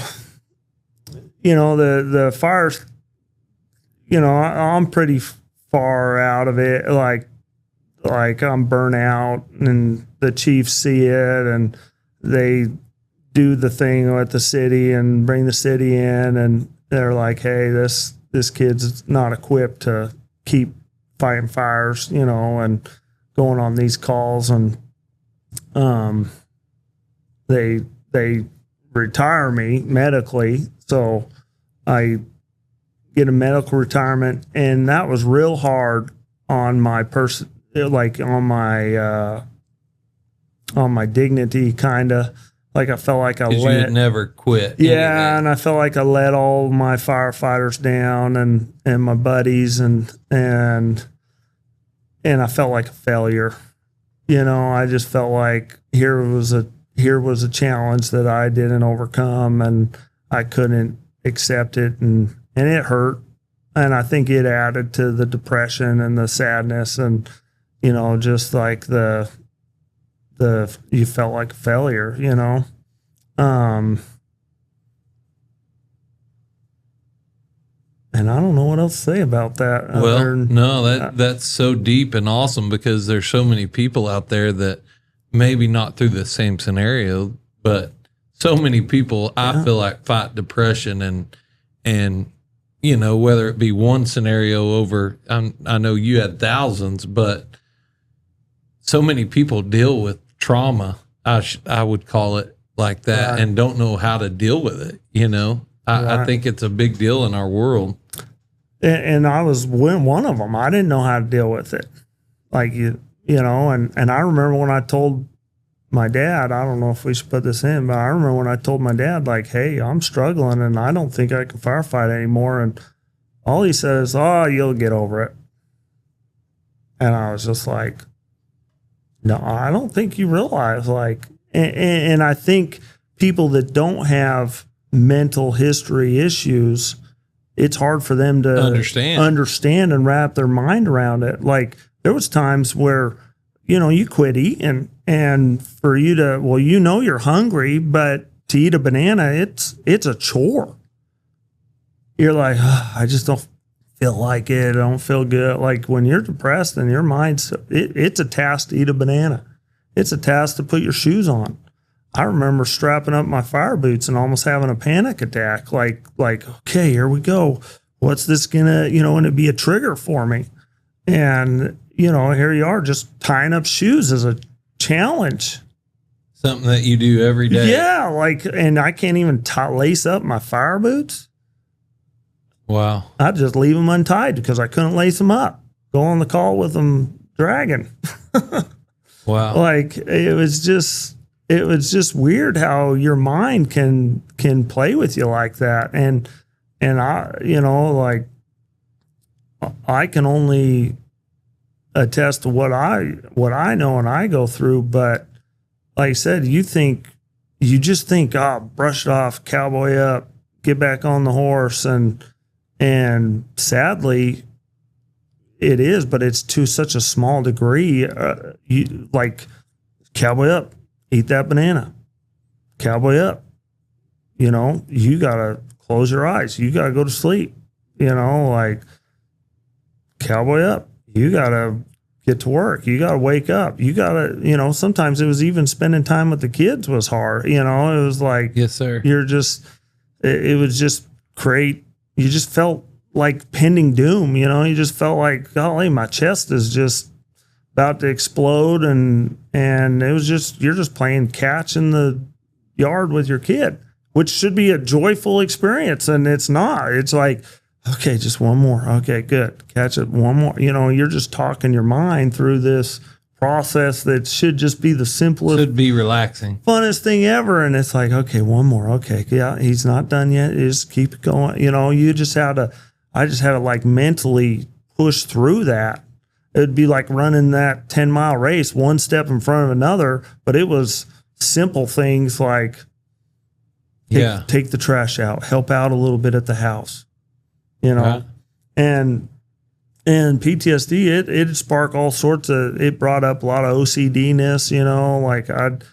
the fires, I'm pretty far out of it. Like I'm burnt out, and the chiefs see it, and they do the thing with the city and bring the city in, and they're like, "Hey, this kid's not equipped to keep fighting fires, and going on these calls." And they retire me medically, so I get a medical retirement, and that was real hard on my person, like on my dignity, kind of. Like I felt like I Because you had never quit. yeah, anything. and I felt like I let all my firefighters down and my buddies and I felt like a failure. I just felt like here was a challenge that I didn't overcome, and I couldn't accept it, and it hurt. And I think it added to the depression and the sadness, and just like the you felt like a failure, and I don't know what else to say about that. Well, no, that's so deep and awesome, because there's so many people out there that maybe not through the same scenario, but so many people I feel like fight depression and whether it be one scenario over, I know you had thousands, but so many people deal with trauma. I would call it like that, Right. and don't know how to deal with it. I Right. think it's a big deal in our world. And I was one of them. I didn't know how to deal with it. Like, and I remember when I told my dad, I don't know if we should put this in, but I remember when I told my dad, like, "Hey, I'm struggling and I don't think I can firefight anymore." And all he says, "Oh, you'll get over it." And I was just like, "No, I don't think you realize," like, and I think people that don't have mental history issues, it's hard for them to understand and wrap their mind around it. Like there was times where, you quit eating, and for you to, well, you're hungry, but to eat a banana, it's a chore. You're like, "Oh, I just don't feel like it. I don't feel good." Like when you're depressed and your mind's, it's a task to eat a banana. It's a task to put your shoes on. I remember strapping up my fire boots and almost having a panic attack. Like, okay, here we go. What's this gonna be a trigger for me? And, here you are just tying up shoes as a challenge. Something that you do every day. Yeah. And I can't even lace up my fire boots. Wow. I'd just leave them untied because I couldn't lace them up. Go on the call with them dragging. Wow. Like it was just weird how your mind can play with you like that. And I, I can only attest to what I know and I go through. But like I said, you just think, "Oh, brush it off, cowboy up, get back on the horse." And sadly it is, but it's to such a small degree. You like cowboy up, eat that banana, cowboy up. You gotta close your eyes. You gotta go to sleep. Like cowboy up. You gotta get to work. You gotta wake up. You gotta, sometimes it was even spending time with the kids was hard. It was like, Yes, sir. it was just great. You just felt like pending doom. You just felt like, golly, my chest is just about to explode. And it was just, you're just playing catch in the yard with your kid, which should be a joyful experience. And it's not. It's like Okay, just one more. Okay, good. Catch it. One more. You're just talking your mind through this process that should just be the simplest, Should be relaxing. funnest thing ever. And it's like, okay, one more. Okay, yeah, he's not done yet. Just keep it going. I just had to like mentally push through that. It'd be like running that 10-mile race, one step in front of another, but it was simple things like take the trash out, help out a little bit at the house, Right. and PTSD, it sparked all sorts of, it brought up a lot of OCD-ness, like I'd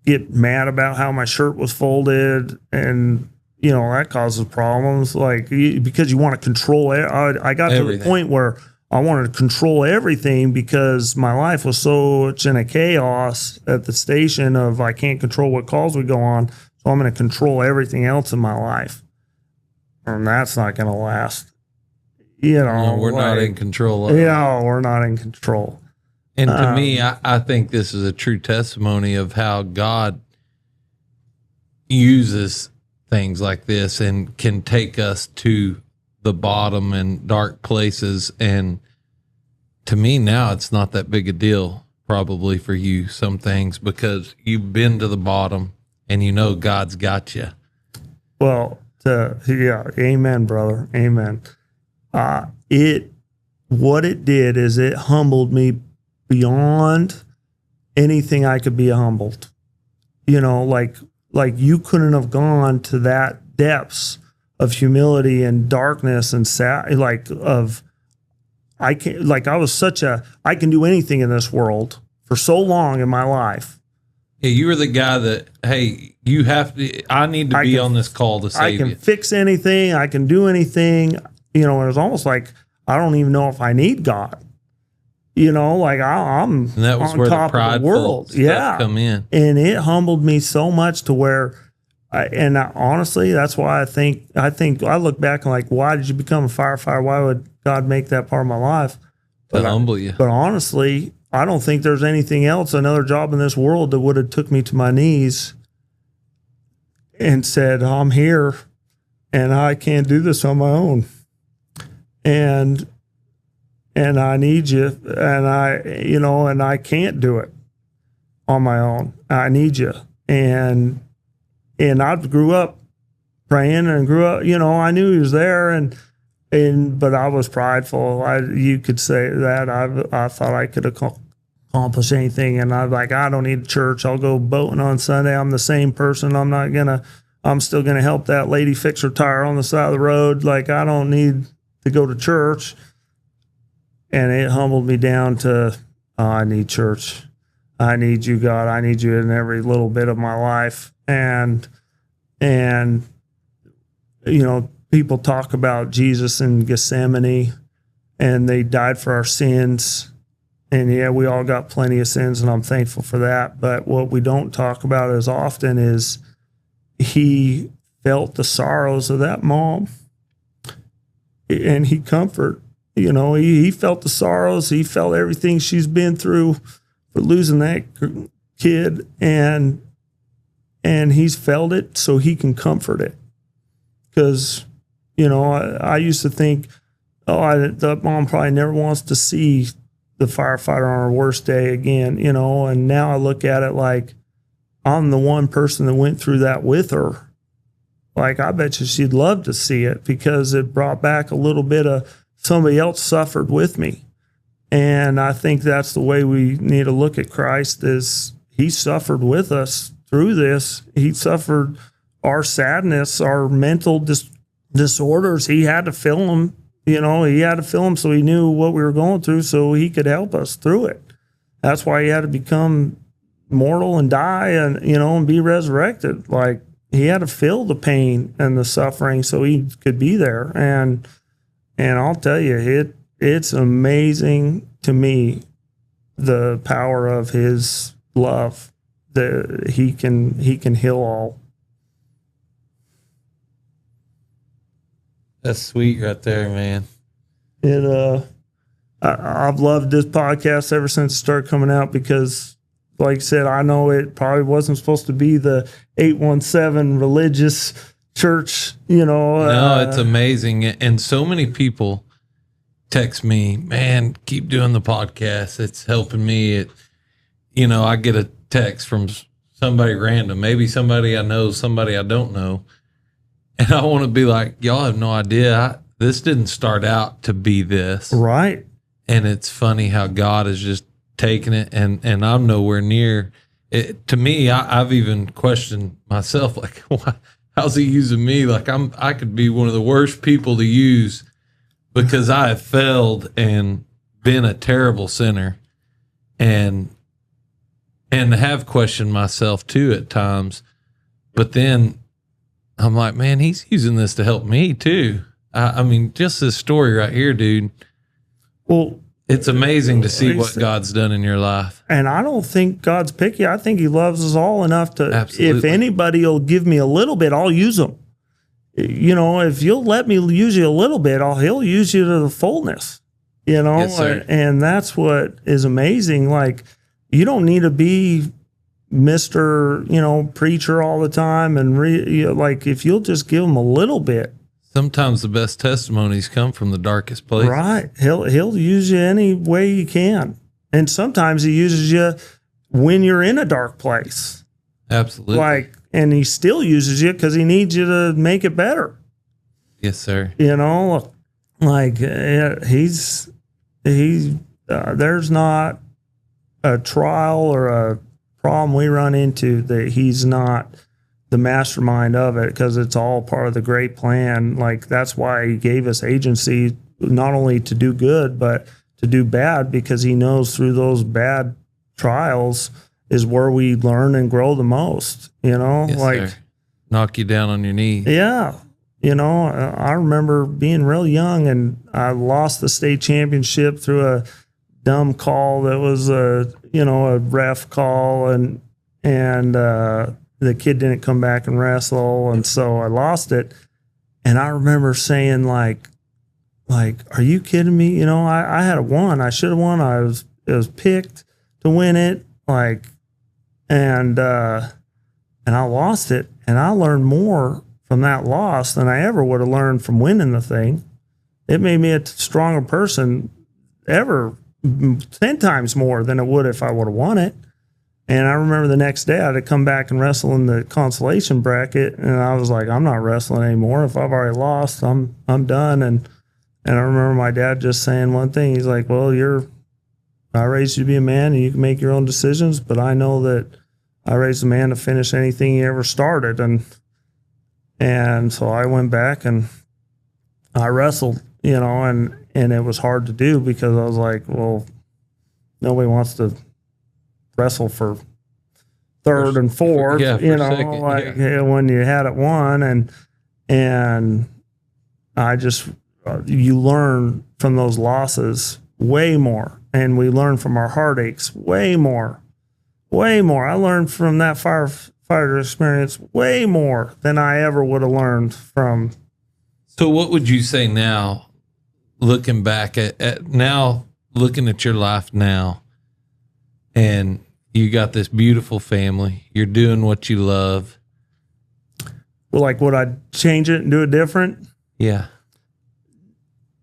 get mad about how my shirt was folded, and, that causes problems, like, because you want to control it. I got to the point where I wanted to control everything because my life was so much in a chaos at the station of I can't control what calls would go on, so I'm going to control everything else in my life. And that's not going to last. No, we're not in control of it. Yeah, we're not in control. And to me, I think this is a true testimony of how God uses things like this and can take us to the bottom and dark places. And to me now, it's not that big a deal probably for you, some things, because you've been to the bottom and God's got you. Well, amen, brother. Amen. What it did is it humbled me beyond anything I could be humbled. Like you couldn't have gone to that depths of humility and darkness and I can do anything in this world for so long in my life. Yeah, you were the guy that, hey, I need to be on this call to save you. I can fix anything. I can do anything. And it was almost like, I don't even know if I need God. Like I'm and that was on where top the of the world. Come in. And it humbled me so much to where, honestly, that's why I think I look back and like, why did you become a firefighter? Why would God make that part of my life? To humble you. But honestly, I don't think there's anything else, another job in this world that would have took me to my knees and said, I'm here and I can't do this on my own. And I need you, and I can't do it on my own. I need you. And I grew up praying and grew up, I knew he was there but I was prideful. You could say that I thought I could accomplish anything. And I was like, I don't need church. I'll go boating on Sunday. I'm the same person. I'm still going to help that lady fix her tire on the side of the road. Like, I don't need to go to church. And it humbled me down to, I need church. I need you, God. I need you in every little bit of my life. And people talk about Jesus in Gethsemane, and they died for our sins. And yeah, we all got plenty of sins, and I'm thankful for that. But what we don't talk about as often is he felt the sorrows of that mom, and he comforted. He felt the sorrows. He felt everything she's been through for losing that kid, and he's felt it so he can comfort it. Because, I used to think, that mom probably never wants to see the firefighter on her worst day again, and now I look at it like I'm the one person that went through that with her. Like, I bet you she'd love to see it because it brought back a little bit of somebody else suffered with me. And I think that's the way we need to look at Christ, is he suffered with us through this. He suffered our sadness, our mental disorders. He had to feel them, he had to feel them so he knew what we were going through so he could help us through it. That's why he had to become mortal and die and, and be resurrected. Like, he had to feel the pain and the suffering so he could be there. And I'll tell you, it's amazing to me, the power of his love, that he can heal all. That's sweet right there, man. I've loved this podcast ever since it started coming out because, like I said, I know it probably wasn't supposed to be the 817 religious church, No, it's amazing. And so many people text me, man, keep doing the podcast. It's helping me. I get a text from somebody random, maybe somebody I know, somebody I don't know. And I want to be like, y'all have no idea. This didn't start out to be this. Right. And it's funny how God has just taken it, and I'm nowhere near it. To me, I've even questioned myself, like, how's he using me? Like I could be one of the worst people to use because I have failed and been a terrible sinner, and have questioned myself too at times. But then I'm like, man, he's using this to help me too. I mean, just this story right here, dude. Well, it's amazing to see what God's done in your life. And I don't think God's picky. I think he loves us all enough to, Absolutely. If anybody will give me a little bit, I'll use them. If you'll let me use you a little bit, he'll use you to the fullness, Yes, sir. And that's what is amazing. Like, you don't need to be Mr. Preacher all the time. And like, if you'll just give them a little bit. Sometimes the best testimonies come from the darkest place. Right. He'll use you any way he can. And sometimes he uses you when you're in a dark place. Absolutely. And he still uses you because he needs you to make it better. Yes, sir. There's not a trial or a problem we run into that he's not the mastermind of it, because it's all part of the great plan. Like, that's why he gave us agency, not only to do good, but to do bad, because he knows through those bad trials is where we learn and grow the most, Yes, sir. Knock you down on your knees. Yeah. I remember being real young and I lost the state championship through a dumb call that was a ref call, and the kid didn't come back and wrestle, and so I lost it. And I remember saying like, are you kidding me? I had won. I should have won. It was picked to win it. And I lost it. And I learned more from that loss than I ever would have learned from winning the thing. It made me a stronger person, 10 times more than it would if I would have won it. And I remember the next day I had to come back and wrestle in the consolation bracket, and I was like, I'm not wrestling anymore. If I've already lost, I'm done. And I remember my dad just saying one thing. He's like, well, I raised you to be a man and you can make your own decisions, but I know that I raised a man to finish anything he ever started. And so I went back and I wrestled, and it was hard to do because I was like, well, nobody wants to wrestle for third and fourth, second, when you had it won. And I just, you learn from those losses way more. And we learn from our heartaches way more. I learned from that firefighter experience way more than I ever would have learned from. So what would you say now, looking back looking at your life now, and you got this beautiful family, you're doing what you love. Well, like, would I change it and do it different? Yeah.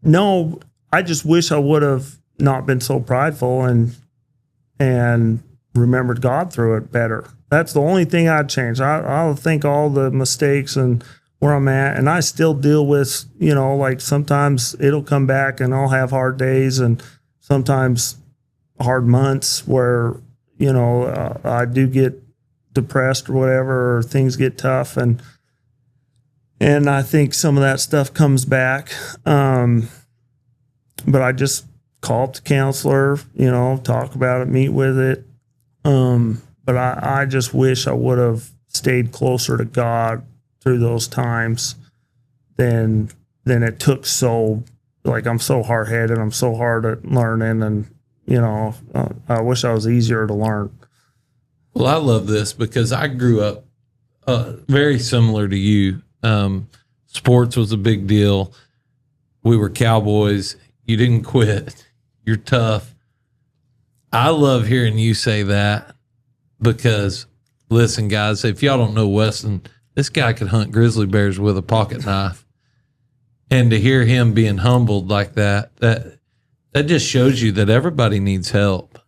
No, I just wish I would have not been so prideful and remembered God through it better. That's the only thing I'd change. I'll think all the mistakes and where I'm at, and I still deal with, like, sometimes it'll come back and I'll have hard days and sometimes hard months where, I do get depressed or whatever, or things get tough. And I think some of that stuff comes back. But I just call up the counselor, talk about it, meet with it. But I just wish I would have stayed closer to God through those times than it took. So, like, I'm so hard headed. I'm so hard at learning, and, I wish I was easier to learn. Well, I love this because I grew up very similar to you. Sports was a big deal. We were cowboys. You didn't quit. You're tough. I love hearing you say that because, listen, guys, if y'all don't know Weston, this guy could hunt grizzly bears with a pocket knife. And to hear him being humbled like that just shows you that everybody needs help,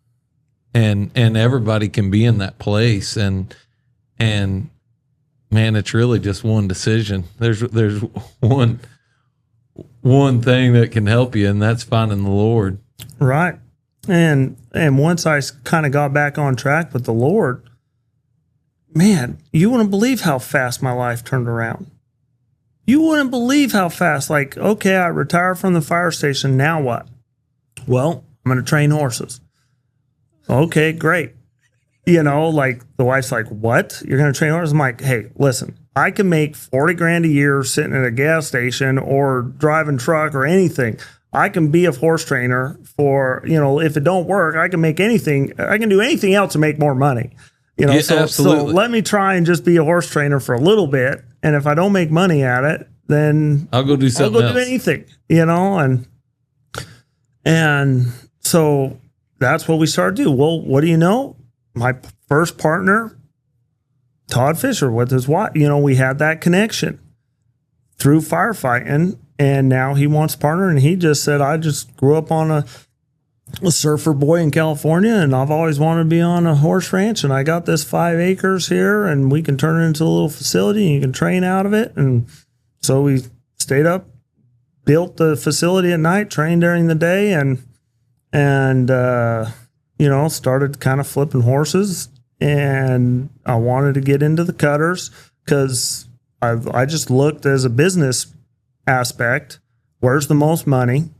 and everybody can be in that place. And man, it's really just one decision. There's one thing that can help you, and that's finding the Lord. Right. And once I kind of got back on track with the Lord, man, you wouldn't believe how fast my life turned around. You wouldn't believe how fast. Like, okay, I retired from the fire station. Now what? Well, I'm going to train horses. Okay, great. You know, like the wife's like, what? You're going to train horses? I'm like, hey, listen, I can make 40 grand a year sitting at a gas station or driving truck or anything. I can be a horse trainer for, you know, if it don't work, I can make anything. I can do anything else to make more money. You know, Yeah, so let me try and just be a horse trainer for a little bit. And if I don't make money at it, then I'll go do something else. do anything, you know, and so that's what we started to do. Well, what do you know? My first partner, Todd Fisher, with his wife, you know, we had that connection through firefighting, and now he wants a partner. And he just said, I just grew up on a surfer boy in California, and I've always wanted to be on a horse ranch, and I got this 5 acres here, and we can turn it into a little facility, and you can train out of it. And so we stayed up, built the facility at night, trained during the day, and you know, started kind of flipping horses. And I wanted to get into the cutters because I just looked as a business aspect, where's the most money?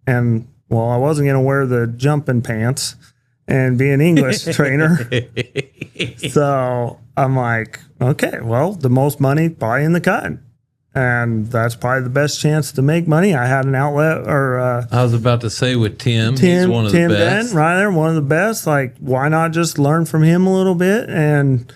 And well, I wasn't going to wear the jumping pants and be an English trainer. So I'm like, okay, well, the most money probably in the cutting. And that's probably the best chance to make money. I had an outlet, or I was about to say with Tim, he's one of the best. Ben, right there, one of the best. Like, why not just learn from him a little bit and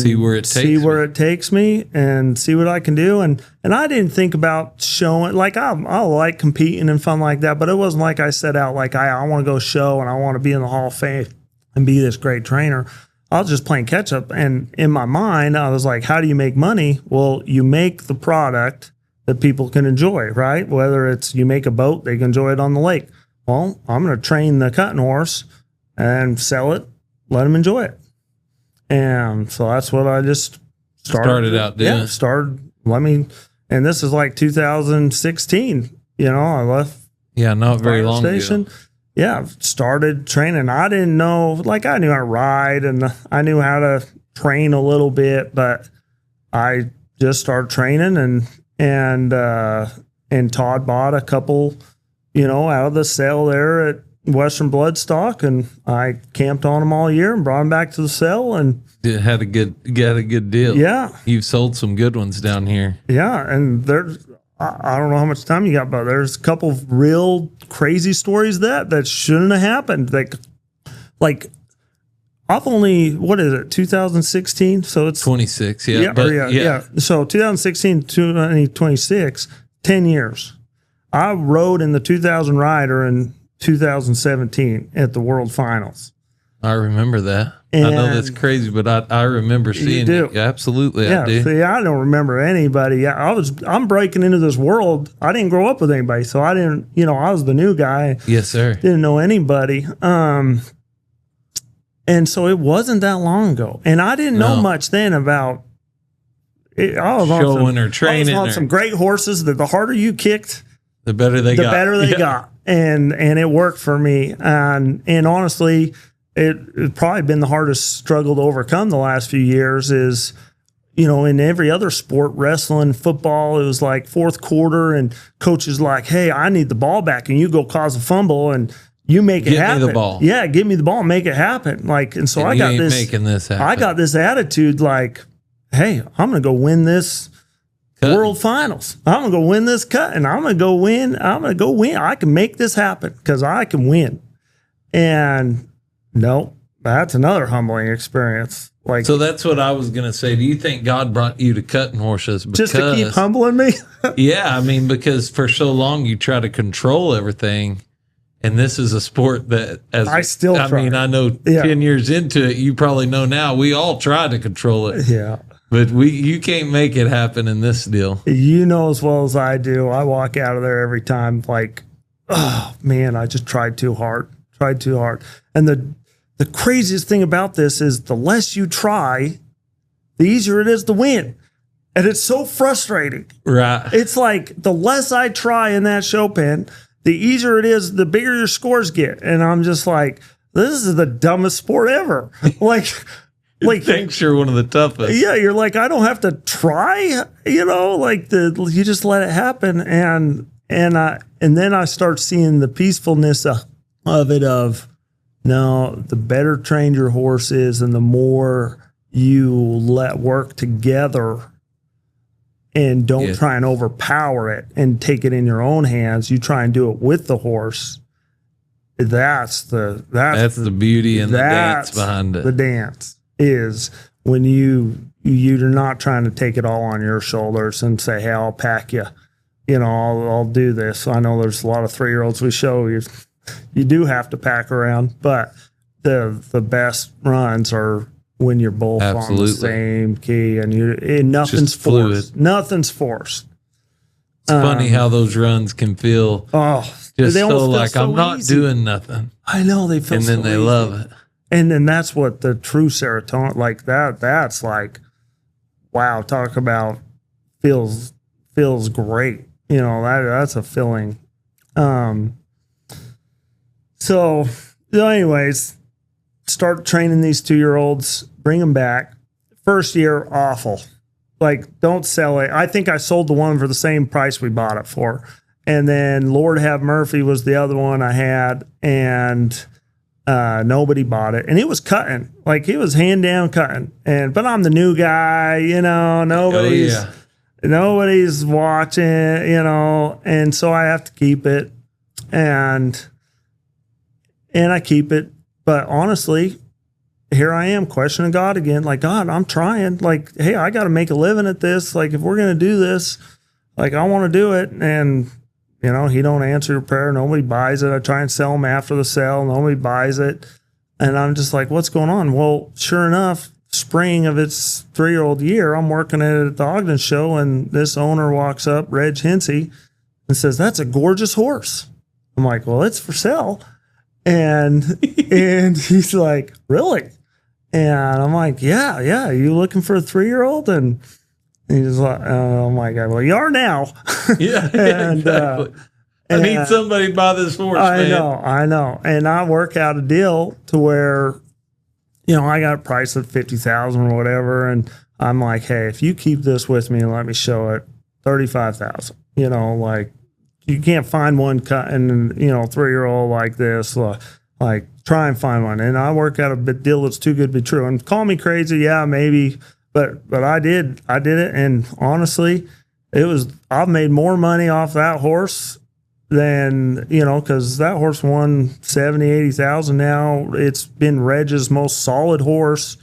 see where it takes me and see what I can do. And I didn't think about showing, like, I like competing and fun like that, but it wasn't like I set out like I want to go show and I want to be in the Hall of Fame and be this great trainer. I was just playing catch up. And in my mind, I was like, how do you make money? Well, you make the product that people can enjoy, right? Whether it's you make a boat, they can enjoy it on the lake. Well, I'm going to train the cutting horse and sell it, let them enjoy it. And so that's what I just started out doing. Yeah, and this is like 2016. You know, I left. Yeah, not very long ago. Yeah, started training. I didn't know, like, I knew how to ride and I knew how to train a little bit, but I just started training, and Todd bought a couple, you know, out of the sale there at Western Bloodstock, and I camped on them all year and brought them back to the sale, and got a good deal. Yeah, you've sold some good ones down here. Yeah, and there's, I don't know how much time you got, but there's a couple of real crazy stories that shouldn't have happened. Like I've only, what is it, 2016? So it's 26. Yeah. So 2016 to 2026, 10 years. I rode in the 2000 rider in 2017 at the World Finals. I remember that. And I know that's crazy, but I remember seeing it. Absolutely, yeah, I do. See, I don't remember anybody. I'm breaking into this world. I didn't grow up with anybody, so I didn't. You know, I was the new guy. Yes, sir. Didn't know anybody. And so it wasn't that long ago, and I didn't know much then about it. I was showing or training. I was on some great horses that the harder you kicked, the better they got, and it worked for me. And honestly, it's probably been the hardest struggle to overcome the last few years. Is, you know, in every other sport, wrestling, football, it was like fourth quarter, and coaches like, "Hey, I need the ball back," and you go cause a fumble and you make it happen. Give me the ball. Yeah, give me the ball, make it happen. Like, and so I got this. Making this happen. I got this attitude like, "Hey, I'm going to go win this World Finals. I'm going to go win this cut, and I'm going to go win. I'm going to go win. I can make this happen because I can win." And no, that's another humbling experience. Like, so that's what I was going to say. Do you think God brought you to cutting horses just to keep humbling me? Yeah, I mean, because for so long you try to control everything, and this is a sport that, I know 10 years into it, you probably know now we all try to control it. Yeah. But you can't make it happen in this deal. You know as well as I do. I walk out of there every time like, oh man, I just tried too hard. And the craziest thing about this is the less you try, the easier it is to win. And it's so frustrating. Right. It's like the less I try in that show pen, the easier it is, the bigger your scores get. And I'm just like, this is the dumbest sport ever. Like Thanks, you're one of the toughest. yeah, you're like, I don't have to try, like you just let it happen. And then I start seeing the peacefulness of it no, the better trained your horse is and the more you let work together and don't try and overpower it and take it in your own hands. You try and do it with the horse. That's the beauty and the dance behind it. The dance is when you're not trying to take it all on your shoulders and say, hey, I'll pack you. I'll do this. I know there's a lot of 3-year-olds we show you do have to pack around, but the best runs are when you're both on the same key and nothing's forced. Nothing's forced. It's funny how those runs can feel just so like I'm not doing nothing. I know they feel, and then they love it. And then that's what the true serotonin like that's like, wow, talk about feels great. That's a feeling. So anyways, start training these 2-year-olds, bring them back. First year, awful. Like, don't sell it. I think I sold the one for the same price we bought it for. And then Lord Have Murphy was the other one I had, and nobody bought it. And it was cutting. Like, he was hand down cutting. But I'm the new guy, nobody's watching, and so I have to keep it. And I keep it. But honestly, here I am questioning God again. Like, God, I'm trying. Like, hey, I got to make a living at this. Like, if we're going to do this, like, I want to do it. And, he don't answer your prayer. Nobody buys it. I try and sell them after the sale. Nobody buys it. And I'm just like, what's going on? Well, sure enough, spring of its 3-year-old year, I'm working at the Ogden show, and this owner walks up, Reg Hinsey, and says, that's a gorgeous horse. I'm like, well, it's for sale. And he's like, really? And I'm like, yeah. You looking for a 3-year-old? And he's like, oh my God, well, you are now. Yeah, and, exactly. I need somebody to buy this horse, man. I know. And I work out a deal to where, I got a price of $50,000 or whatever. And I'm like, hey, if you keep this with me and let me show it, $35,000, like, you can't find one cutting, 3-year-old like this. Like, try and find one. And I work out a deal that's too good to be true. And call me crazy, yeah, maybe, but I did it. And honestly, I've made more money off that horse than, because that horse won 70, 80,000 now. It's been Reg's most solid horse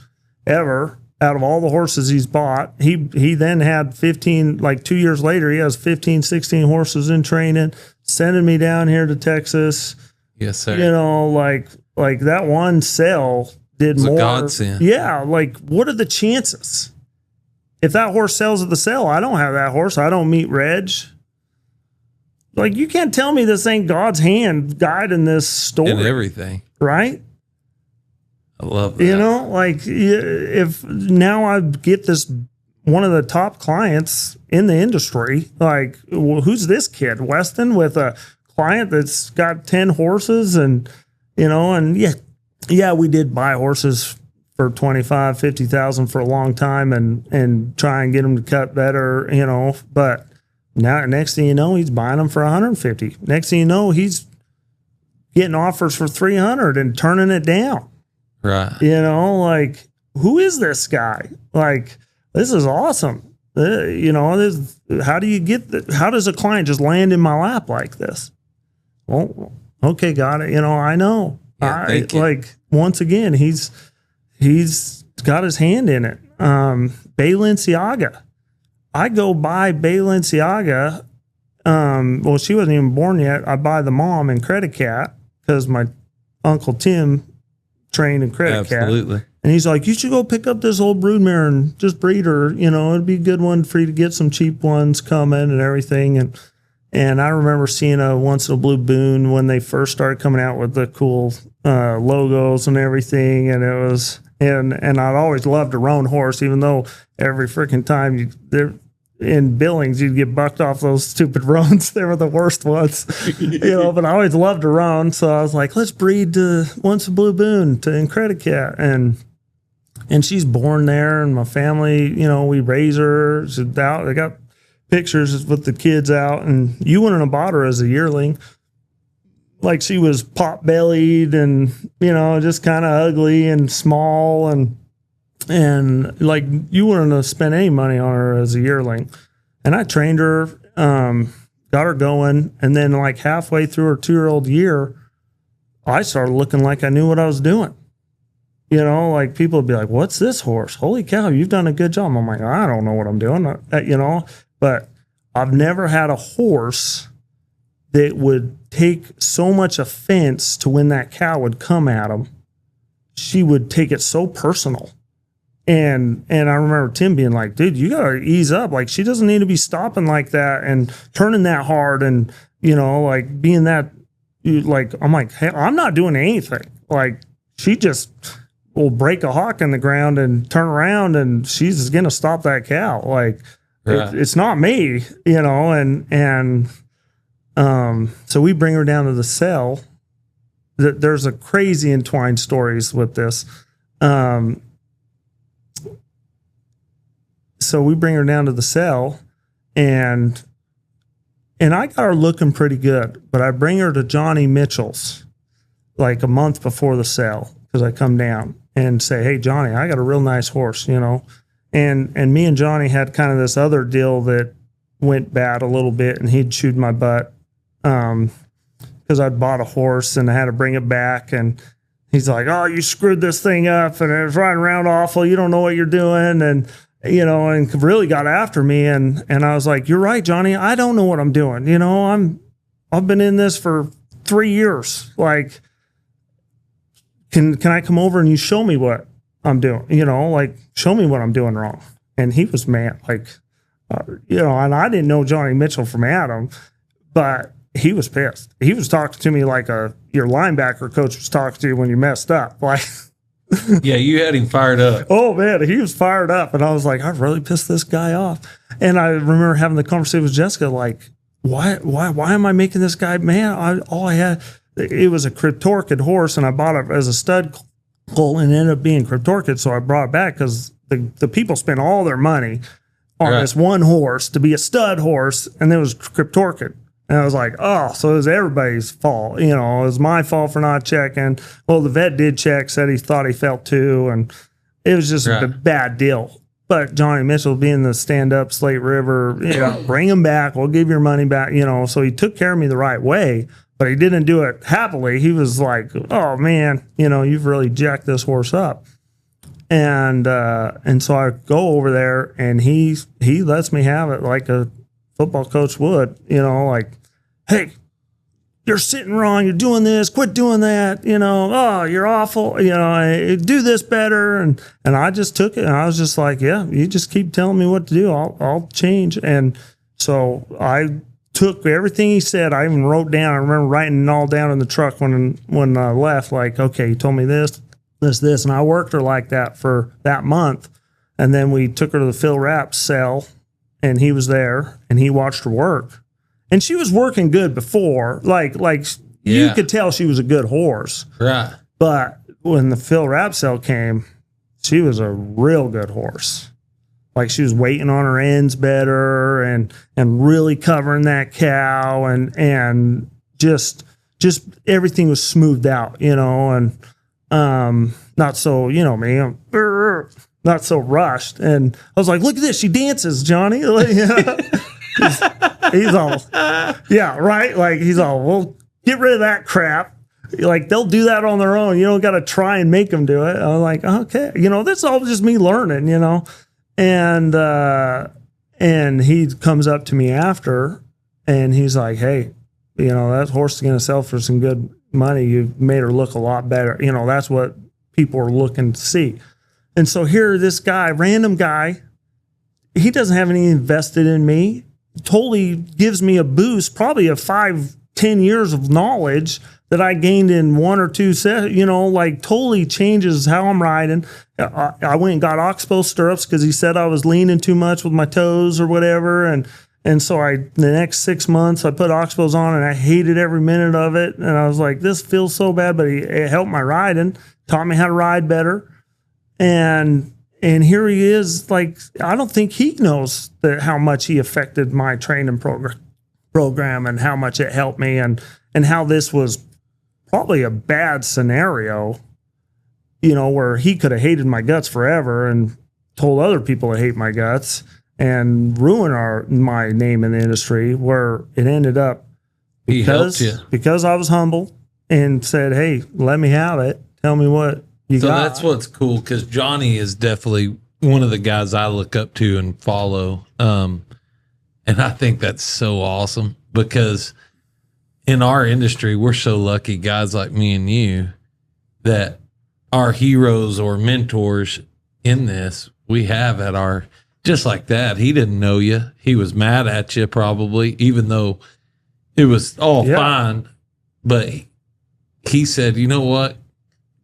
ever. Out of all the horses he's bought, he then had 15, like 2 years later, he has 15, 16 horses in training, sending me down here to Texas. Yes, sir. Like that one sale did more. A godsend. Yeah. Like, what are the chances? If that horse sells at the sale, I don't have that horse. I don't meet Reg. Like, you can't tell me this ain't God's hand guiding this story. And everything. Right? I love that. If now I get this one of the top clients in the industry, like, well, who's this kid? Weston with a client that's got 10 horses and we did buy horses for 25, 50,000 for a long time and try and get them to cut better, but now next thing you know, he's buying them for 150. Next thing you know, he's getting offers for 300 and turning it down. Right. Like, who is this guy? Like, this is awesome. How do you get how does a client just land in my lap like this? Well, okay, got it. I know. Yeah, like, once again, he's got his hand in it. Balenciaga. I go buy Balenciaga. Well, she wasn't even born yet. I buy the mom in Credit Cat because my Uncle Tim trained in Credit Cat. Absolutely. And he's like, you should go pick up this old broodmare and just breed her. You know, it'd be a good one for you to get some cheap ones coming and everything. And I remember seeing a Once in a Blue Boone when they first started coming out with the cool logos and everything. And it was, and I'd always loved a roan horse, even though every freaking time they're in Billings, you'd get bucked off those stupid roans. They were the worst ones, you know, but I always loved a roan. So I was like, let's breed Once in a Blue Boone to Incredicat. And she's born there, and my family, you know, we raise her. She's out. They got pictures with the kids out, and you wouldn't have bought her as a yearling. Like, she was pot bellied and, you know, just kind of ugly and small, and like, you wouldn't have spent any money on her as a yearling. And I trained her, got her going, and then like halfway through her 2-year-old year, I started looking like I knew what I was doing. You know, like, people would be like, what's this horse? Holy cow, you've done a good job. I'm like, I don't know what I'm doing, you know, but I've never had a horse that would take so much offense to when that cow would come at him. She would take it so personal. And I remember Tim being like, dude, you got to ease up. Like, she doesn't need to be stopping like that and turning that hard and, you know, like, being that, like, I'm like, hey, I'm not doing anything. Like, she just will break a hawk in the ground and turn around, and she's going to stop that cow. Like, it's not me, you know, and so we bring her down to the cell. There's a crazy entwined stories with this. So we bring her down to the cell, and I got her looking pretty good, but I bring her to Johnny Mitchell's like a month before the sale, because I come down and say, hey, Johnny, I got a real nice horse, you know. And me and Johnny had kind of this other deal that went bad a little bit, and he'd chewed my butt because I'd bought a horse and I had to bring it back. And he's like, oh, you screwed this thing up and it's riding around awful. You don't know what you're doing. And, you know, and really got after me. And I was like, you're right, Johnny. I don't know what I'm doing. You know, I've been in this for 3 years. Like, can I come over and you show me what I'm doing? You know, like, show me what I'm doing wrong. And he was mad, like, you know, and I didn't know Johnny Mitchell from Adam, but he was pissed. He was talking to me like your linebacker coach was talking to you when you messed up. Like, yeah, you had him fired up. Oh man, he was fired up, and I was like, I really pissed this guy off. And I remember having the conversation with Jessica, like, why am I making this guy mad? All I had, it was a Cryptorchid horse, and I bought it as a stud colt, and it ended up being Cryptorchid, so I brought it back because the people spent all their money on this one horse to be a stud horse, and it was Cryptorchid. And I was like, oh, so it was everybody's fault. You know, it was my fault for not checking. Well, the vet did check, said he thought he felt too, and it was just a bad deal. But Johnny Mitchell being the stand-up Slate River, you know, bring him back, we'll give your money back, you know. So he took care of me the right way, but he didn't do it happily. He was like, oh, man, you know, you've really jacked this horse up. And so I go over there, and he lets me have it like a football coach would, you know, like, hey, you're sitting wrong, you're doing this, quit doing that, you know, oh, you're awful, you know, do this better. And I just took it, and I was just like, yeah, you just keep telling me what to do, I'll change. And so I took everything he said. I even wrote down, I remember writing it all down in the truck when I left, like, okay, he told me this, and I worked her like that for that month. And then we took her to the Phil Rapp's cell, and he was there, and he watched her work. And she was working good before. Like you could tell she was a good horse. Right. But when the Phil Rapp cell came, she was a real good horse. Like, she was waiting on her ends better and really covering that cow, and just everything was smoothed out, you know, and not so, you know me, not so rushed. And I was like, look at this, she dances, Johnny. He's all, yeah, right? Like, he's all, well, get rid of that crap. Like, they'll do that on their own. You don't got to try and make them do it. I'm like, okay. You know, that's all just me learning, you know. And he comes up to me after, and he's like, hey, you know, that horse is going to sell for some good money. You've made her look a lot better. You know, that's what people are looking to see. And so here, this guy, random guy, he doesn't have any invested in me, totally gives me a boost, probably a 5-10 years of knowledge that I gained in 1 or 2 sets, like totally changes how I'm riding. I went and got oxbow stirrups because he said I was leaning too much with my toes or whatever. And so the next 6 months I put oxbows on and I hated every minute of it. And I was like, this feels so bad, but it helped my riding, taught me how to ride better. And here he is, like, I don't think he knows how much he affected my training program and how much it helped me and how this was probably a bad scenario, where he could have hated my guts forever and told other people to hate my guts and ruin my name in the industry, where it ended up because I was humble and said, hey, let me have it. Tell me what you got. So that's what's cool, because Johnny is definitely one of the guys I look up to and follow. And I think that's so awesome, because in our industry, we're so lucky, guys like me and you, that our heroes or mentors in this, we have at our, just like that. He didn't know you. He was mad at you probably, even though it was all fine. But he said, you know what?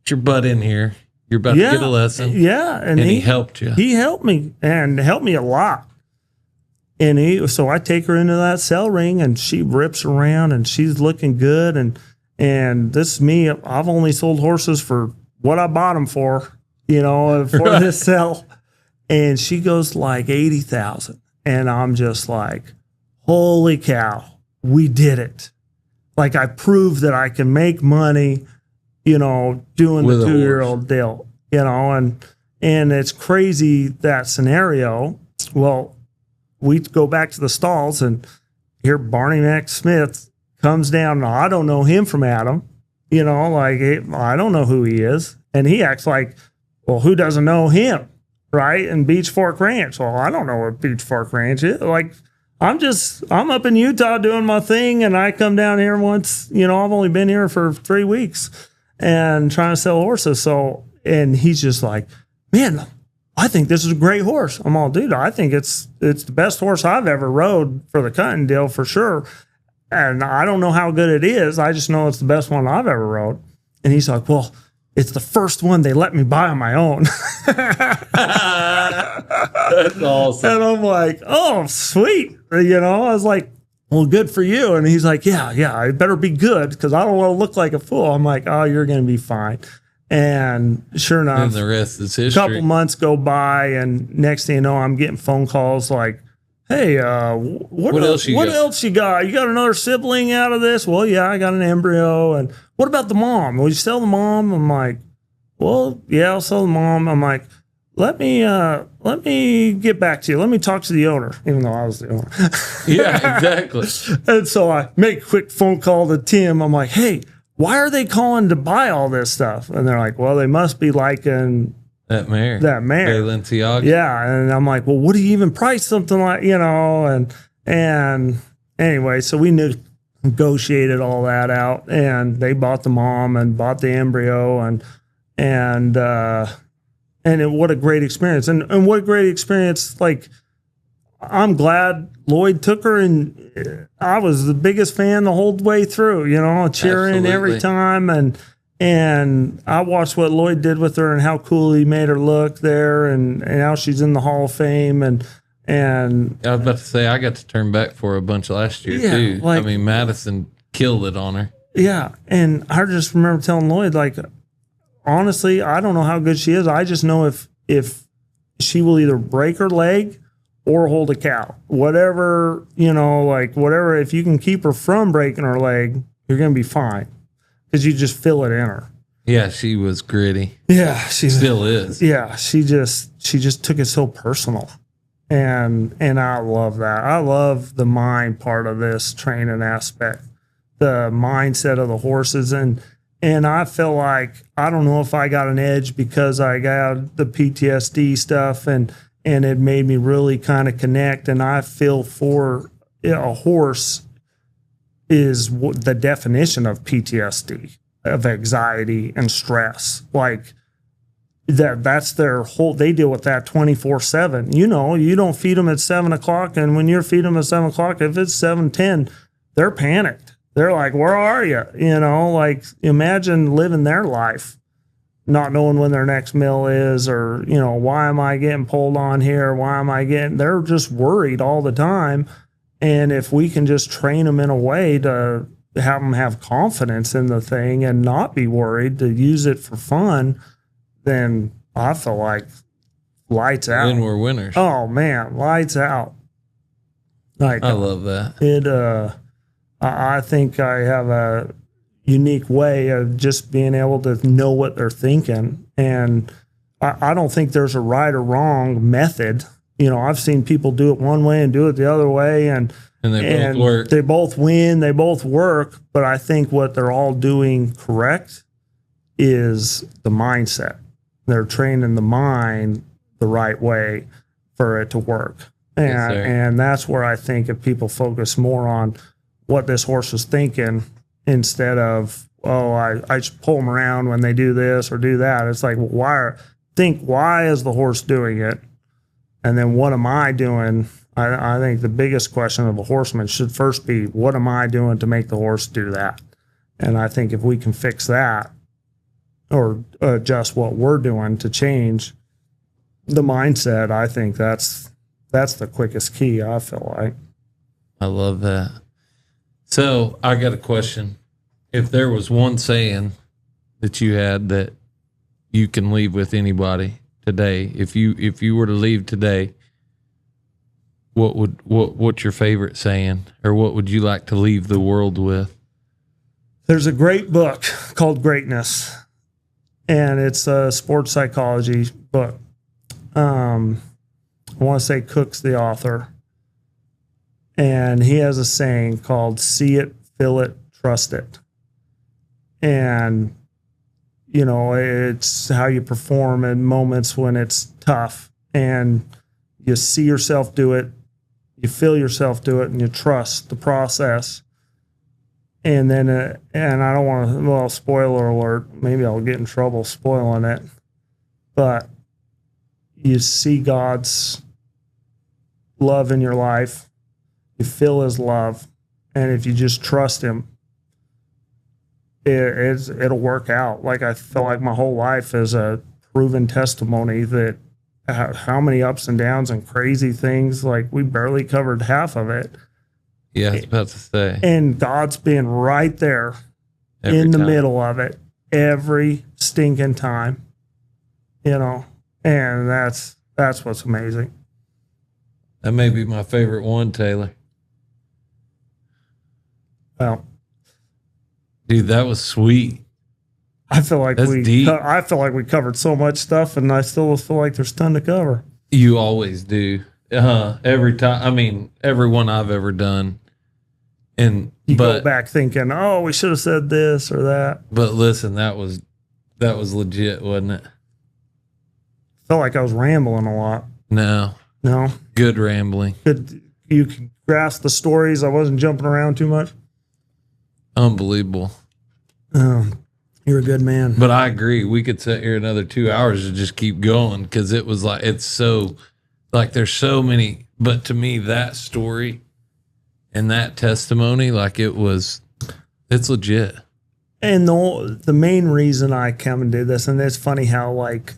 Get your butt in here. You're about to get a lesson. Yeah. And he helped you. He helped me and helped me a lot. And so I take her into that cell ring and she rips around and she's looking good. And this is me. I've only sold horses for what I bought them for, for this cell. And she goes like 80,000. And I'm just like, holy cow, we did it. Like, I proved that I can make money, doing with the 2-year-old deal, and it's crazy, that scenario. Well, we go back to the stalls and here Barney Mac Smith comes down. Now, I don't know him from Adam, I don't know who he is. And he acts like, well, who doesn't know him, right? And Beach Fork Ranch. Well, I don't know what Beach Fork Ranch is. Like, I'm up in Utah doing my thing, and I come down here once, I've only been here for 3 weeks and trying to sell horses. So, and he's just like, man, I think this is a great horse. I'm all, dude, I think it's the best horse I've ever rode for the cutting deal for sure. And I don't know how good it is. I just know it's the best one I've ever rode. And he's like, well, it's the first one they let me buy on my own. That's awesome. And I'm like, oh, sweet. I was like, well, good for you. And he's like, yeah, I better be good because I don't want to look like a fool. I'm like, oh, you're going to be fine. And sure enough, and the rest is history. A couple months go by, and next thing you know, I'm getting phone calls like, hey, what else you got? You got another sibling out of this? Well, yeah, I got an embryo. And what about the mom? Will you sell the mom? I'm like, well, yeah, I'll sell the mom. I'm like, let me get back to you. Let me talk to the owner, even though I was the owner. Yeah, exactly. And so I make a quick phone call to Tim. I'm like, hey, why are they calling to buy all this stuff? And they're like, well, they must be liking that mare. Balenciaga. Yeah. And I'm like, well, what do you even price something like, and anyway, so we negotiated all that out, and they bought the mom and bought the embryo, what a great experience. And what a great experience. Like, I'm glad Lloyd took her, and I was the biggest fan the whole way through, cheering Absolutely. every time. And I watched what Lloyd did with her and how cool he made her look there, and how she's in the Hall of Fame. And I was about to say, I got to turn back for a bunch last year too. Like, Madison killed it on her. Yeah. And I just remember telling Lloyd, like, honestly, I don't know how good she is. I just know if she will either break her leg or hold a cow, whatever, whatever, if you can keep her from breaking her leg, you're going to be fine because you just feel it in her. Yeah. She was gritty. Yeah. She still is. Yeah. She just took it so personal. And I love that. I love the mind part of this training aspect, the mindset of the horses. And I feel like, I don't know if I got an edge because I got the PTSD stuff and it made me really kind of connect. And I feel for a horse is the definition of PTSD, of anxiety and stress. Like, that's their whole, they deal with that 24/7. You know, you don't feed them at 7 o'clock, and when you're feeding them at 7 o'clock, if it's 7:10, they're panicked. They're like, where are you? You know, like, imagine living their life, not knowing when their next meal is, or, you know, why am I getting pulled on here? Why am I getting, they're just worried all the time. And if we can just train them in a way to have them have confidence in the thing and not be worried, to use it for fun, then I feel like lights out. Then we're winners. Oh man, lights out. Like, I love that. I think I have a unique way of just being able to know what they're thinking. And I don't think there's a right or wrong method. You know, I've seen people do it one way and do it the other way, and they both work. They both win, they both work. But I think what they're all doing correct is the mindset. They're training the mind the right way for it to work. And that's where I think if people focus more on what this horse is thinking, instead of, oh, I just pull them around when they do this or do that. It's like, why is the horse doing it? And then what am I doing? I think the biggest question of a horseman should first be, what am I doing to make the horse do that? And I think if we can fix that, or adjust what we're doing to change the mindset, I think that's the quickest key, I feel like. I love that. So I got a question. If there was one saying that you had that you can leave with anybody today, if you were to leave today, what's your favorite saying, or what would you like to leave the world with? There's a great book called Greatness, and it's a sports psychology book. I want to say Cook's the author, and he has a saying called "See it, feel it, trust it." And, you know, it's how you perform in moments when it's tough, and you see yourself do it, you feel yourself do it, and you trust the process. And then, and I don't want to, well, spoiler alert, maybe I'll get in trouble spoiling it, but you see God's love in your life, you feel his love, and if you just trust him, it'll work out. Like, I feel like my whole life is a proven testimony that how many ups and downs and crazy things, like we barely covered half of it. Yeah, I was about to say. And God's been right there in the middle of it every stinking time, you know, and that's what's amazing. That may be my favorite one, Taylor. Well, dude, that was sweet. I feel like deep. I feel like we covered so much stuff, and I still feel like there's a ton to cover. You always do. Every time. I mean, every one I've ever done. And you go back thinking, oh, we should have said this or that. But listen, that was legit, wasn't it? Felt like I was rambling a lot. No. Good rambling. Good. You could grasp the stories. I wasn't jumping around too much. Unbelievable. You're a good man. But I agree. We could sit here another 2 hours and just keep going, because it was like, it's so, like, there's so many. But to me, that story and that testimony, like, it's legit. And the main reason I come and do this, and it's funny how, like,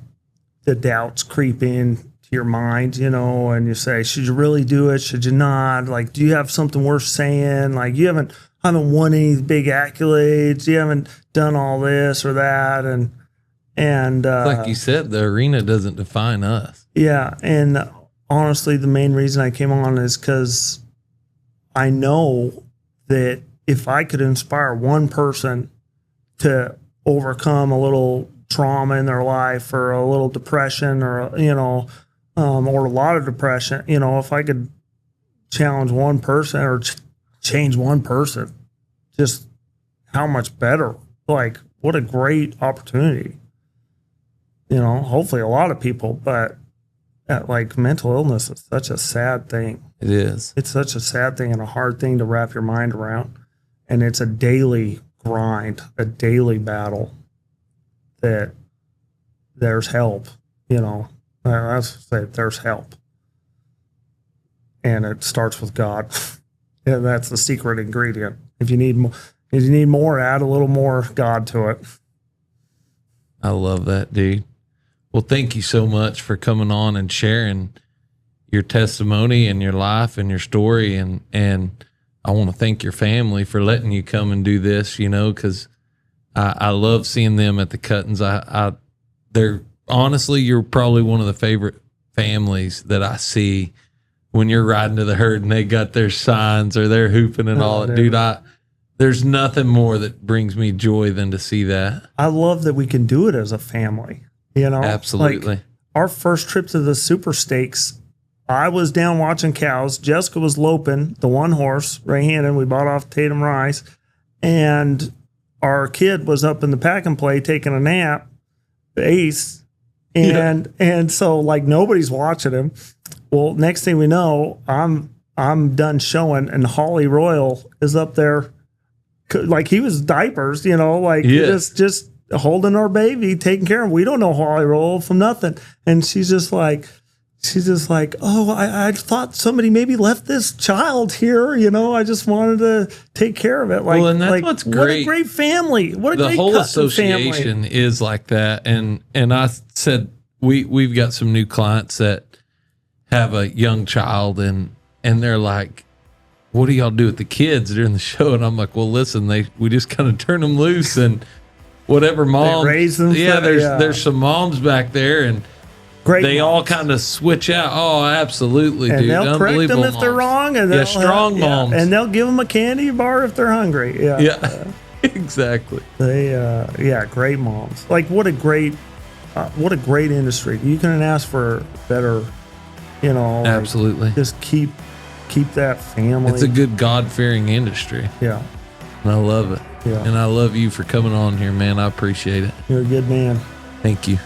the doubts creep in to your mind, you know, and you say, should you really do it? Should you not? Like, do you have something worth saying? Like, you haven't won any big accolades. You haven't done all this or that. And like you said, the arena doesn't define us. Yeah. And honestly, the main reason I came on is because I know that if I could inspire one person to overcome a little trauma in their life, or a little depression, or, you know, or a lot of depression, you know, if I could challenge one person or change one person, just how much better. Like, what a great opportunity. You know, hopefully a lot of people, but like, mental illness is such a sad thing. It is. It's such a sad thing and a hard thing to wrap your mind around. And it's a daily grind, a daily battle that there's help. You know, I say there's help, and it starts with God, and that's the secret ingredient. If you need more, add a little more God to it. I love that, dude. Well, thank you so much for coming on and sharing your testimony and your life and your story. And I want to thank your family for letting you come and do this, you know, because I love seeing them at the cut-ins. They're honestly, you're probably one of the favorite families that I see when you're riding to the herd and they got their signs or they're hooping and all that. Dude, there's nothing more that brings me joy than to see that. I love that we can do it as a family, you know? Absolutely. Like our first trip to the Super Stakes, I was down watching cows. Jessica was loping the one horse, right-handed. We bought off Tatum Rice. And our kid was up in the pack and play taking a nap, Ace. And so like nobody's watching him. Well, next thing we know, I'm done showing and Holly Royal is up there like he was diapers, you know, like just holding our baby, taking care of him. We don't know Holly Royal from nothing. And she's just like, oh, I thought somebody maybe left this child here. You know, I just wanted to take care of it. Like, well, and that's like, what's great. What a great family. What a the great whole custom association family. is like that. And I said, we've got some new clients that have a young child and they're like, what do y'all do with the kids during the show? And I'm like, well, listen, we just kind of turn them loose and whatever mom raise them. There's some moms back there and great they moms. all kind of switch out. Oh, absolutely, and dude. they'll correct them if they're wrong. And strong moms. And they'll give them a candy bar if they're hungry. Yeah. Exactly. They, great moms. Like what a great industry. You couldn't ask for better, you know. Like, absolutely. just keep that family. It's a good God-fearing industry. Yeah. And I love it. Yeah. And I love you for coming on here, man. I appreciate it. You're a good man. Thank you.